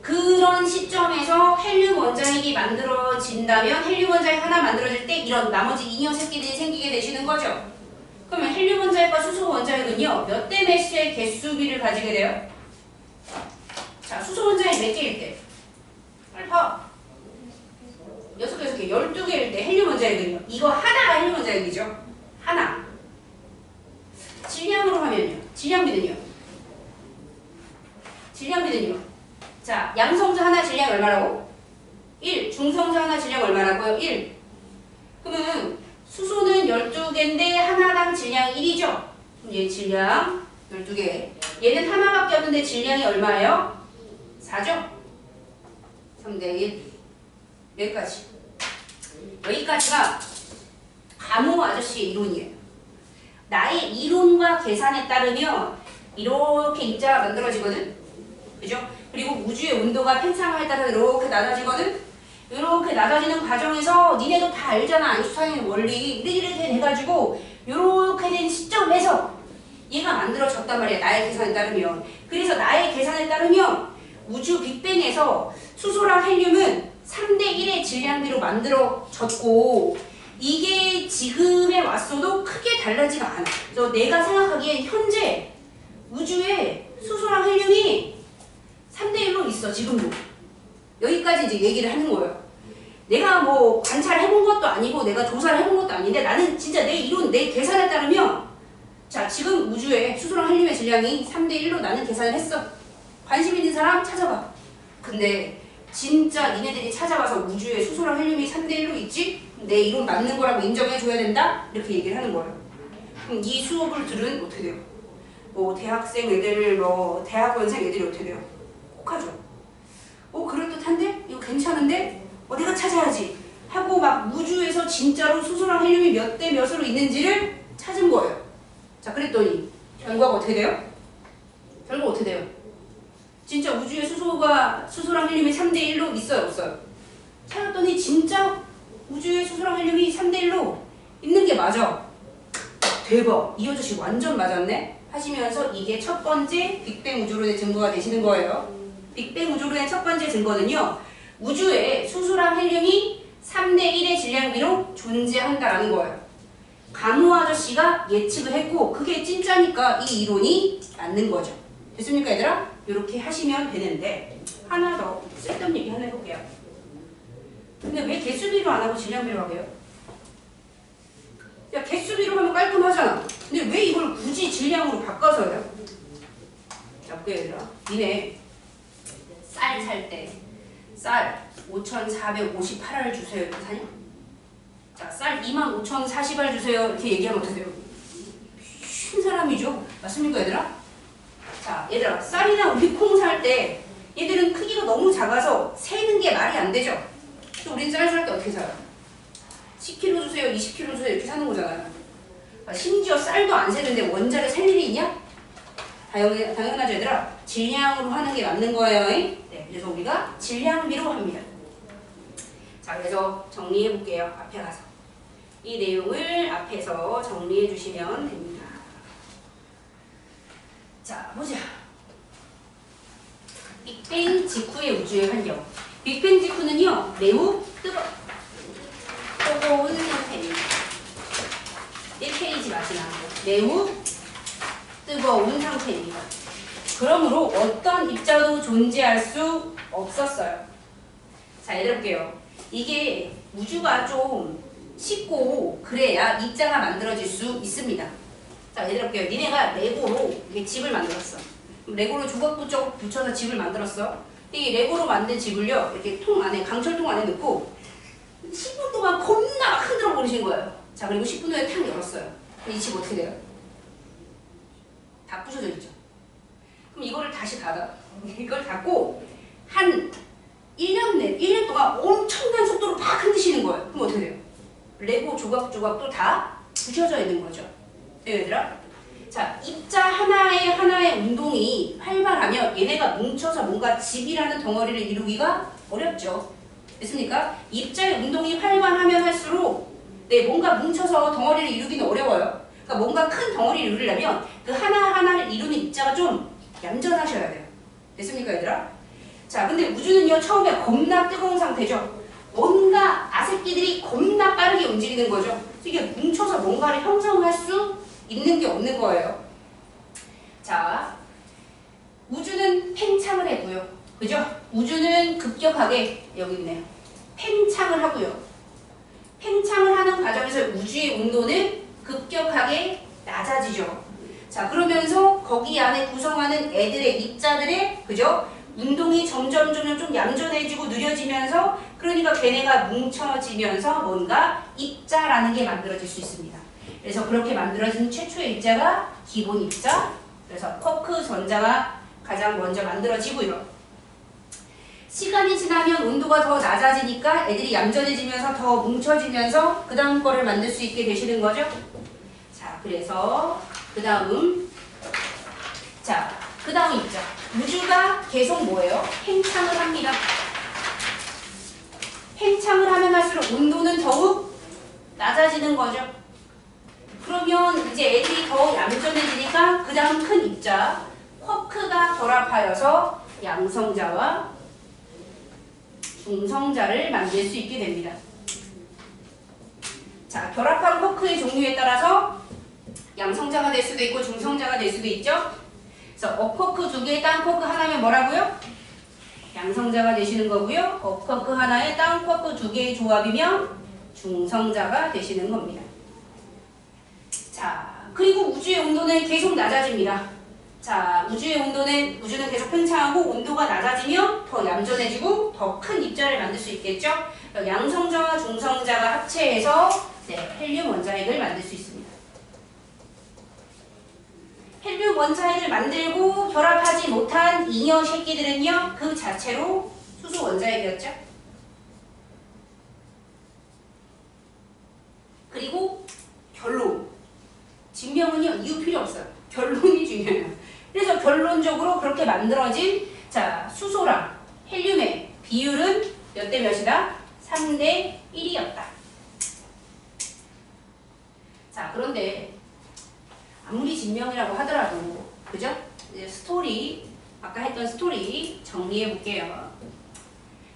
그런 시점에서 헬륨 원자핵이 만들어진다면 헬륨 원자핵 하나 만들어질 때 이런 나머지 잉여 새끼들이 생기게 되시는 거죠. 그러면 헬륨 원자핵과 수소 원자핵은요 몇 대 몇의 개수비를 가지게 돼요? 자, 수소 원자핵 몇 개일 때? 빨리 봐. 6개, 12개일 때 헬륨 원자핵은요. 이거 하나가 헬륨 원자핵이죠. 하나. 질량으로 하면요. 질량비는요. 자, 양성자 하나 질량 얼마라고? 1. 중성자 하나 질량 얼마라고요? 1. 그러면 수소는 12개인데 하나당 질량 1이죠? 얘 질량 12개. 얘는 하나밖에 없는데 질량이 얼마예요? 4죠? 3대1. 여기까지. 여기까지가 가모 아저씨의 이론이에요. 나의 이론과 계산에 따르면 이렇게 입자가 만들어지거든? 그죠? 그리고 우주의 온도가 팽창함에 따라 이렇게 낮아지거든? 이렇게 낮아지는 과정에서 니네도 다 알잖아. 아인슈타인의 원리. 이렇게 돼가지고 이렇게 된 시점에서 얘가 만들어졌단 말이야. 나의 계산에 따르면. 그래서 나의 계산에 따르면 우주 빅뱅에서 수소랑 헬륨은 3대1의 질량비로 만들어졌고 이게 지금에 왔어도 크게 달라지가 않아. 그래서 내가 생각하기엔 현재 우주에 수소랑 헬륨이 3대1로 있어. 지금도. 여기까지 이제 얘기를 하는 거예요. 내가 뭐 관찰해본 것도 아니고 내가 조사를 해본 것도 아닌데 나는 진짜 내 이론, 내 계산에 따르면 자, 지금 우주에 수소랑 헬륨의 질량이 3대1로 나는 계산을 했어. 관심 있는 사람 찾아봐. 근데 진짜 니네들이 찾아봐서 우주에 수소랑 헬륨이 3대1로 있지? 내 이론 맞는 거라고 인정해줘야 된다? 이렇게 얘기를 하는 거예요. 그럼 이 수업을 들은 어떻게 돼요? 뭐 대학생 애들, 뭐 대학원생 애들이 어떻게 돼요? 꼭 하죠. 그럴듯한데? 이거 괜찮은데? 내가 찾아야지. 하고 막 우주에서 진짜로 수소랑 헬륨이 몇 대 몇으로 있는지를 찾은 거예요. 자, 그랬더니 결과가 어떻게 돼요? 결과 어떻게 돼요? 진짜 우주에 수소랑 헬륨이 3대1로 있어요, 없어요? 찾았더니 진짜 우주에 수소랑 헬륨이 3대1로 있는 게 맞아. 대박. 이 아저씨 완전 맞았네? 하시면서 이게 첫 번째 빅뱅 우주론의 증거가 되시는 거예요. 빅뱅 우주론의 첫 번째 증거는요. 우주에 수소랑 헬륨이 3대1의 질량비로 존재한다라는 거예요. 가모 아저씨가 예측을 했고 그게 진짜니까 이 이론이 맞는 거죠. 됐습니까, 얘들아? 이렇게 하시면 되는데 하나 더 쓸데없는 얘기 하나 해볼게요. 근데 왜 개수비로 안 하고 질량비로 하게요? 야, 개수비로 하면 깔끔하잖아. 근데 왜 이걸 굳이 질량으로 바꿔서 해요? 자, 볼게요, 얘들아. 니네 쌀 살 때 쌀 5,458알 주세요 이렇게 사냐? 자, 쌀 25,040알 주세요 이렇게 얘기하면 어떻게 돼요? 미친 사람이죠. 맞습니까, 얘들아? 자, 얘들아, 쌀이나 우리콩 살 때 얘들은 크기가 너무 작아서 세는 게 말이 안 되죠? 또 우린 쌀 살 때 어떻게 사요? 10kg 주세요, 20kg 주세요 이렇게 사는 거잖아요. 심지어 쌀도 안 세는데 원자를 셀 일이 있냐? 당연하죠, 얘들아. 질량으로 하는 게 맞는 거예요. 네, 그래서 우리가 질량비로 합니다. 자, 그래서 정리해 볼게요. 앞에 가서. 이 내용을 앞에서 정리해 주시면 됩니다. 자, 보자. 빅뱅 직후의 우주의 환경. 빅뱅 직후는요, 매우 뜨거운 상태입니다. 1페이지 마지막. 매우 뜨거운 상태입니다. 그러므로 어떤 입자도 존재할 수 없었어요. 자, 얘들아 볼게요. 이게 우주가 좀 쉽고 그래야 입자가 만들어질 수 있습니다. 자, 얘들아 볼게요. 니네가 레고로 이게 집을 만들었어. 레고로 조각부쩍 붙여서 집을 만들었어. 이 레고로 만든 집을요, 이렇게 통 안에, 강철통 안에 넣고 10분 동안 겁나 막 흔들어 버리신 거예요. 자, 그리고 10분 후에 탁 열었어요. 이 집 어떻게 돼요? 다 부셔져 있죠. 그럼 이거를 다시 닫아. 이걸 닫고 한 1년 동안 엄청난 속도로 막 흔드시는 거예요. 그럼 어떻게 돼요? 레고 조각조각도 다 부셔져 있는 거죠. 네, 얘들아? 자, 입자 하나의 운동이 활발하면 얘네가 뭉쳐서 뭔가 집이라는 덩어리를 이루기가 어렵죠. 됐습니까? 입자의 운동이 활발하면 할수록 뭔가 뭉쳐서 덩어리를 이루기는 어려워요. 그러니까 뭔가 큰 덩어리를 이루려면 그 하나하나를 이루는 입자가 좀 얌전하셔야 돼요. 됐습니까, 얘들아? 자, 근데 우주는요, 처음에 겁나 뜨거운 상태죠. 뭔가 아새끼들이 겁나 빠르게 움직이는 거죠. 이게 뭉쳐서 뭔가를 형성할 수 있는 게 없는 거예요. 자, 우주는 팽창을 했고요. 그죠? 우주는 급격하게, 여기 있네요. 팽창을 하고요. 팽창을 하는 과정에서 우주의 온도는 급격하게 낮아지죠. 자, 그러면서 거기 안에 구성하는 애들의 입자들의, 그죠? 운동이 점점 좀 얌전해지고 느려지면서, 그러니까 걔네가 뭉쳐지면서 뭔가 입자라는 게 만들어질 수 있습니다. 그래서 그렇게 만들어진 최초의 입자가 기본 입자, 그래서 쿼크 전자가 가장 먼저 만들어지고요. 시간이 지나면 온도가 더 낮아지니까 애들이 얌전해지면서 더 뭉쳐지면서 그 다음 거를 만들 수 있게 되시는 거죠. 자, 그래서 그 다음 입자. 우주가 계속 뭐예요? 팽창을 합니다. 팽창을 하면 할수록 온도는 더욱 낮아지는 거죠. 그러면 이제 애들이 더 얌전해지니까 그 다음 큰 입자 쿼크가 결합하여서 양성자와 중성자를 만들 수 있게 됩니다. 자, 결합한 쿼크의 종류에 따라서 양성자가 될 수도 있고 중성자가 될 수도 있죠. 그래서 업쿼크 2개, 다운쿼크 하나면 뭐라고요? 양성자가 되시는 거고요. 업쿼크 하나에 다운쿼크 2개의 조합이면 중성자가 되시는 겁니다. 자, 그리고 우주의 온도는 계속 낮아집니다. 자, 우주는 계속 팽창하고 온도가 낮아지면 더 얌전해지고 더 큰 입자를 만들 수 있겠죠? 양성자와 중성자가 합체해서 헬륨 원자핵을 만들 수 있습니다. 헬륨 원자핵을 만들고 결합하지 못한 잉여 새끼들은요, 그 자체로 수소 원자핵이었죠? 그리고 결론. 증명은요, 이유 필요 없어요. 결론이 중요해요. 그래서 결론적으로 그렇게 만들어진, 자, 수소랑 헬륨의 비율은 몇 대 몇이다? 3대 1이었다. 자, 그런데 아무리 진명이라고 하더라도, 그죠? 이제 스토리, 아까 했던 스토리 정리해 볼게요.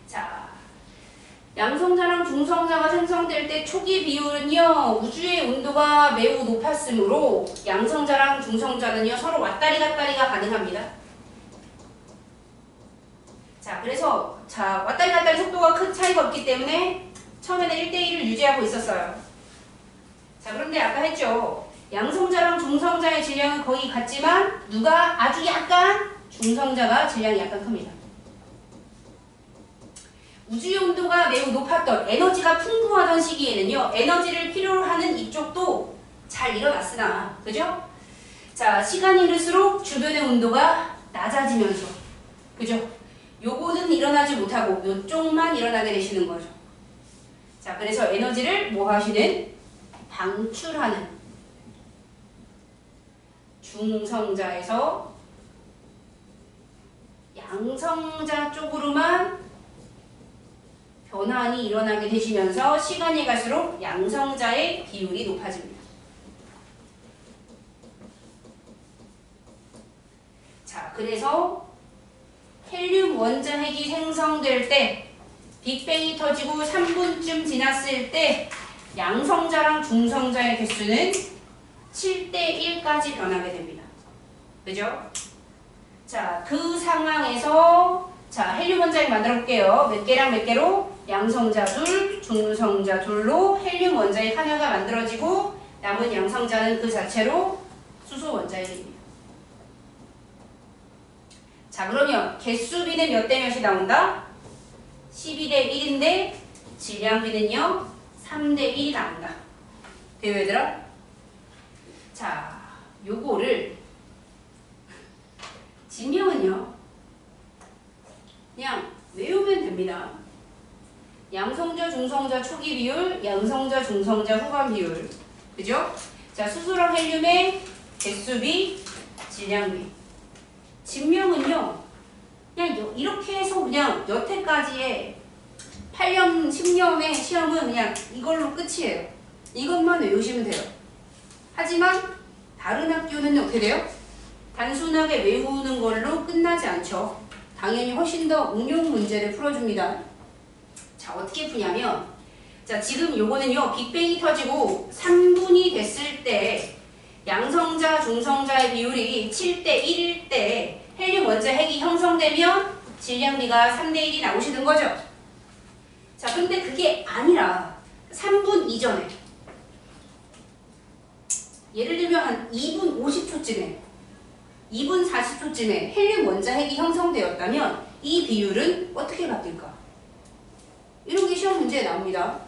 자, 양성자랑 중성자가 생성될 때 초기 비율은요, 우주의 온도가 매우 높았으므로 양성자랑 중성자는요, 서로 왔다리 갔다리가 가능합니다. 자, 그래서 왔다리 갔다리 속도가 큰 차이가 없기 때문에 처음에는 1대1을 유지하고 있었어요. 자, 그런데 아까 했죠. 양성자랑 중성자의 질량은 거의 같지만 누가 아주 약간, 중성자가 질량이 약간 큽니다. 우주의 온도가 매우 높았던, 에너지가 풍부하던 시기에는요, 에너지를 필요로 하는 이쪽도 잘 일어났으나, 그죠? 자, 시간이 흐를수록 주변의 온도가 낮아지면서, 그죠? 요거는 일어나지 못하고 요쪽만 일어나게 되시는 거죠. 자, 그래서 에너지를 뭐 하시는? 방출하는 중성자에서 양성자 쪽으로만 변환이 일어나게 되시면서 시간이 갈수록 양성자의 비율이 높아집니다. 자, 그래서 헬륨 원자핵이 생성될 때 빅뱅이 터지고 3분쯤 지났을 때 양성자랑 중성자의 개수는 7대 1까지 변하게 됩니다. 그죠? 자, 그 상황에서 자, 헬륨 원자핵 만들어 볼게요. 몇 개랑 몇 개로? 양성자 둘, 중성자 둘로 헬륨 원자핵 하나가 만들어지고 남은 양성자는 그 자체로 수소 원자핵입니다. 자, 그러면 개수비는 몇 대 몇이 나온다? 12대 1인데 질량비는요 3대 1이 나온다. 돼요, 얘들아? 자, 요거를 진명은요 그냥 외우면 됩니다. 양성자, 중성자 초기 비율, 양성자, 중성자 후반 비율. 그죠? 자, 수소랑 헬륨의 개수비, 질량비. 진명은요 그냥 이렇게 해서 그냥 여태까지의 8년, 10년의 시험은 그냥 이걸로 끝이에요. 이것만 외우시면 돼요. 하지만 다른 학교는 어떻게 돼요? 단순하게 외우는 걸로 끝나지 않죠. 당연히 훨씬 더 응용 문제를 풀어줍니다. 자, 어떻게 푸냐면 자, 지금 요거는요 빅뱅이 터지고 3분이 됐을 때 양성자, 중성자의 비율이 7대 1일 때 헬륨 원자핵이 형성되면 질량비가 3대 1이 나오시는 거죠. 자, 근데 그게 아니라 3분 이전에 예를 들면 한 2분 50초쯤에 2분 40초쯤에 헬륨 원자핵이 형성되었다면 이 비율은 어떻게 바뀔까? 이런 게 시험 문제에 나옵니다.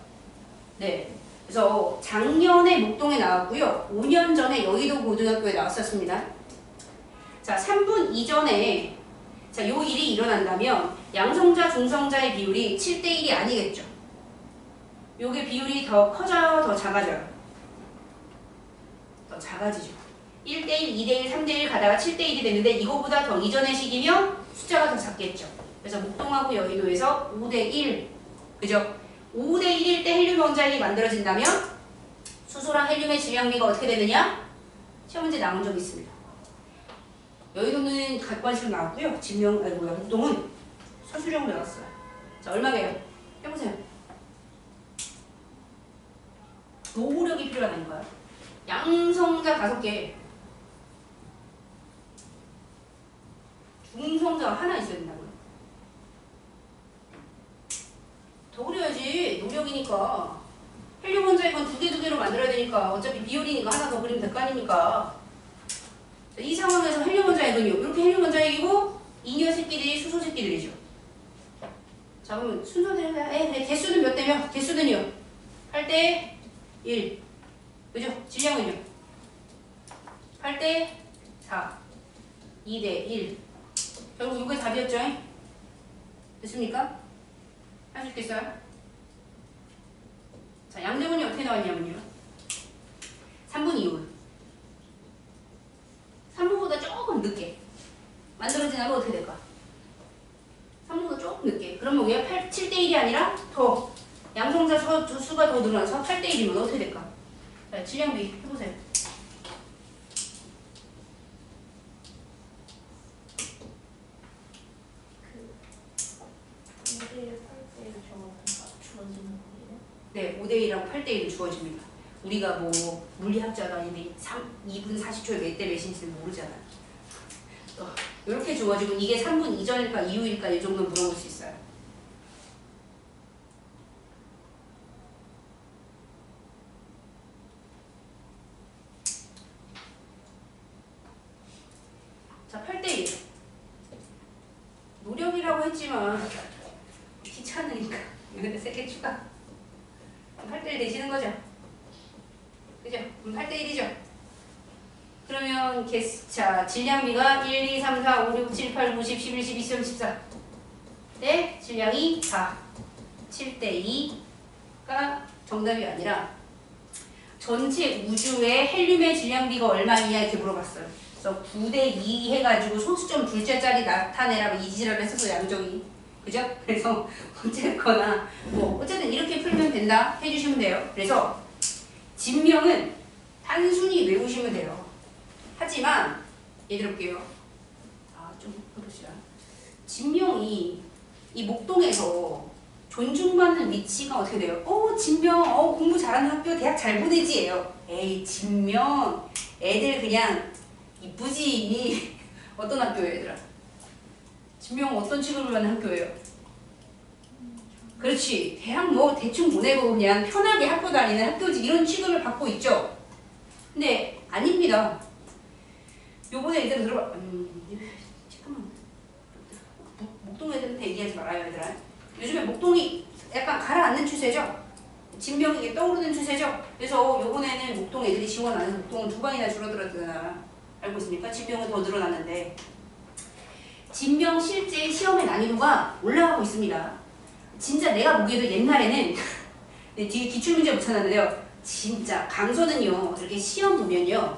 네, 그래서 작년에 목동에 나왔고요. 5년 전에 여의도 고등학교에 나왔었습니다. 자, 3분 이전에 자, 요 일이 일어난다면 양성자, 중성자의 비율이 7대 1이 아니겠죠. 요게 비율이 더 커져요, 더 작아져요? 더 작아지죠. 1대1, 2대1, 3대1 가다가 7대1이 됐는데 이거보다 더 이전의 시기면 숫자가 더 작겠죠. 그래서 목동하고 여의도에서 5대1, 그죠? 5대1일 때 헬륨 원자핵이 만들어진다면 수소랑 헬륨의 질량비가 어떻게 되느냐? 시험 문제 나온 적이 있습니다. 여의도는 객관식으로 나왔고요. 목동은 서술형으로 나왔어요. 자, 얼마게요? 해보세요. 노력이 필요하다니까요. 양성자 5개, 중성자 하나 있어야 된다고요. 더 그려야지. 노력이니까. 헬륨 원자핵은 2개로 만들어야 되니까 어차피 비율이니까 하나 더 그리면 될 거 아닙니까? 이 상황에서 헬륨 원자핵은요. 이렇게 헬륨 원자핵이고 이녀 새끼들이 수소 새끼들이죠. 자, 그러면 순서대로 해야 돼. 개수는 몇 대면? 개수는요. 8대 1. 그죠? 질량은요. 8대 4. 2대 1. 결국 이게 답이었죠? 됐습니까? 할 수 있겠어요? 자, 양대문이 어떻게 나왔냐면요. 3분 이후. 3분보다 조금 늦게 만들어지면 어떻게 될까? 3분보다 조금 늦게. 그러면 왜 7대 1이 아니라 더 양성자 수가 더 늘어나서 8대 1이면 어떻게 될까? 자, 질량비 해보세요. 네, 5대1하고 8대1은 주어집니다. 우리가 뭐 물리학자가 아닌데 2분 40초에 몇 대 몇인지는 모르잖아요. 이렇게 주어지고 이게 3분 이전일까 이후일까 이 정도 물어볼 수 있어요. 자, 8대1. 노력이라고 했지만 귀찮으니까 여기다 3개 추가. 8대1 되시는 거죠? 그죠? 그럼 8대1이죠? 그러면 자, 질량비가 1, 2, 3, 4, 5, 6, 7, 8, 9, 10, 11, 12, 13, 14. 네, 질량이 4. 7대2가 정답이 아니라 전체 우주의 헬륨의 질량비가 얼마이냐 이렇게 물어봤어요. 그래서 9대2 해가지고 소수점 둘째 자리 나타내라고 이지랄을 했었어요, 양정이. 그죠? 그래서 어쨌거나 뭐 어쨌든 이렇게 풀면 된다 해주시면 돼요. 그래서 진명은 단순히 외우시면 돼요. 하지만 얘들 볼게요. 좀 해봅시다. 진명이 이 목동에서 존중받는 위치가 어떻게 돼요? 진명, 공부 잘하는 학교, 대학 잘 보내지예요. 에이, 진명, 애들 그냥 이쁘지. 어떤 학교예요, 얘들아? 진명 어떤 취급을 받는 학교예요? 그렇지. 대학 뭐 대충 보내고 그냥 편하게 학교 다니는 학교지 이런 취급을 받고 있죠. 근데 아닙니다. 요번에 애들 들어봐. 잠깐만. 목동 애들한테 얘기하지 말아요, 얘들아. 요즘에 목동이 약간 가라앉는 추세죠? 진명이 떠오르는 추세죠? 그래서 요번에는 목동 애들이 지원 안 해서 목동은 2반이나 줄어들었잖아. 알고 있습니까? 진명은 더 늘어났는데. 진명 실제 시험의 난이도가 올라가고 있습니다. 진짜 내가 보기에도 옛날에는 뒤에 기출문제 붙여놨는데요. 진짜 강서는요. 이렇게 시험 보면요.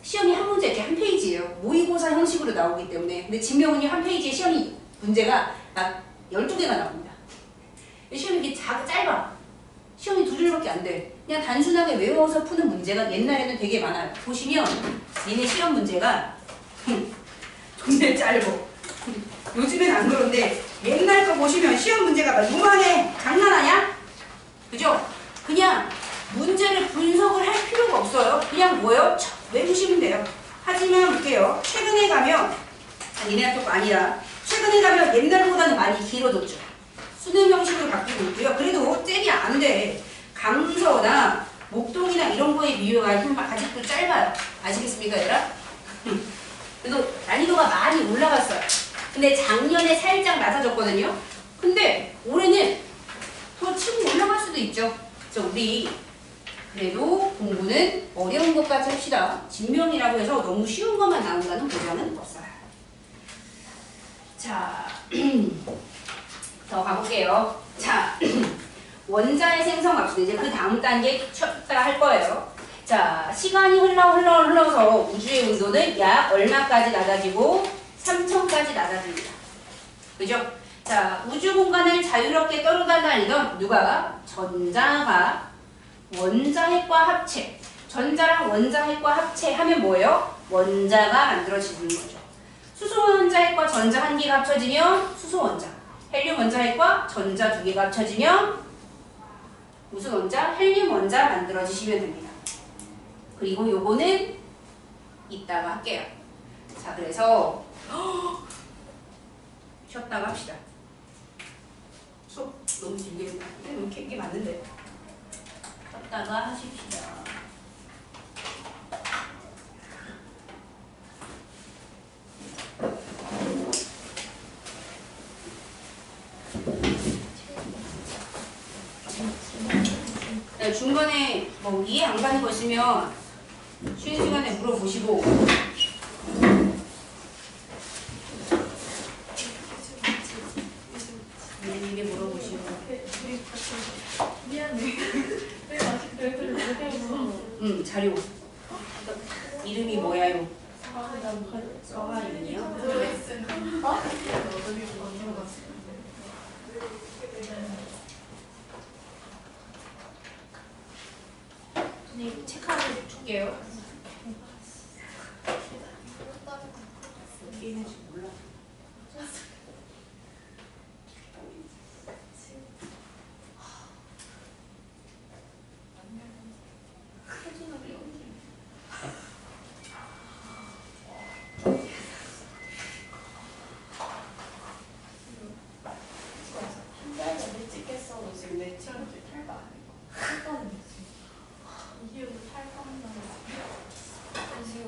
시험이 한 문제 이렇게 한 페이지예요. 모의고사 형식으로 나오기 때문에. 근데 진명은요. 한 페이지에 시험이 문제가 막 12개가 나옵니다. 시험이 이렇게 짧아. 시험이 2줄밖에 안 돼. 그냥 단순하게 외워서 푸는 문제가 옛날에는 되게 많아요. 보시면 얘네 시험 문제가 존나 짧어. 요즘엔 안 그런데 옛날 거 보시면 시험 문제가 막 요만해. 장난하냐? 그죠? 그냥 문제를 분석을 할 필요가 없어요. 그냥 뭐예요? 외우시면 돼요. 하지만 볼게요. 최근에 가면 얘네 학교가 아니라 최근에 가면 옛날보다는 많이 길어졌죠. 수능 형식으로 바뀌고 있고요. 그래도 잽이 안 돼. 강서나 목동이나 이런 거에 비교하면 아직도 짧아요. 아시겠습니까, 얘들아? 그래도 난이도가 많이 올라갔어요. 근데 작년에 살짝 낮아졌거든요. 근데 올해는 더 치고 올라갈 수도 있죠. 그래서 우리 그래도 공부는 어려운 것까지 합시다. 진명이라고 해서 너무 쉬운 것만 나온다는 보장은 없어요. 자, 더 가볼게요. 자, 원자의 생성합시다. 이제 그 다음 단계 쳤다가 할 거예요. 자, 시간이 흘러서 우주의 온도는 약 얼마까지 낮아지고 3000까지 낮아집니다. 그죠? 자, 우주 공간을 자유롭게 떠돌아다니던 누가? 전자가 원자핵과 합체. 전자랑 원자핵과 합체하면 뭐예요? 원자가 만들어지는 거죠. 수소 원자핵과 전자 한 개가 합쳐지면 수소 원자. 헬륨 원자핵과 전자 2개가 합쳐지면 무슨 원자? 헬륨 원자 만들어지시면 됩니다. 그리고 요거는 이따가 할게요. 자, 그래서 쉬었다가 합시다. 수업 너무 길게 했나? 너무 길게 맞는데. 쉬었다가 하십시다. 중간에 뭐 이해 안 가는 거 있으면 쉬는 시간에 물어보시고. 이게 물어보시고. 미안해. 내가 아직도 애들을 못 해서. 자료. 이름이 뭐야요? 서하윤이요? 선생님 책 하나 줄게요. 얘는 지금 몰라. 이게 탈감 나왔어. 지금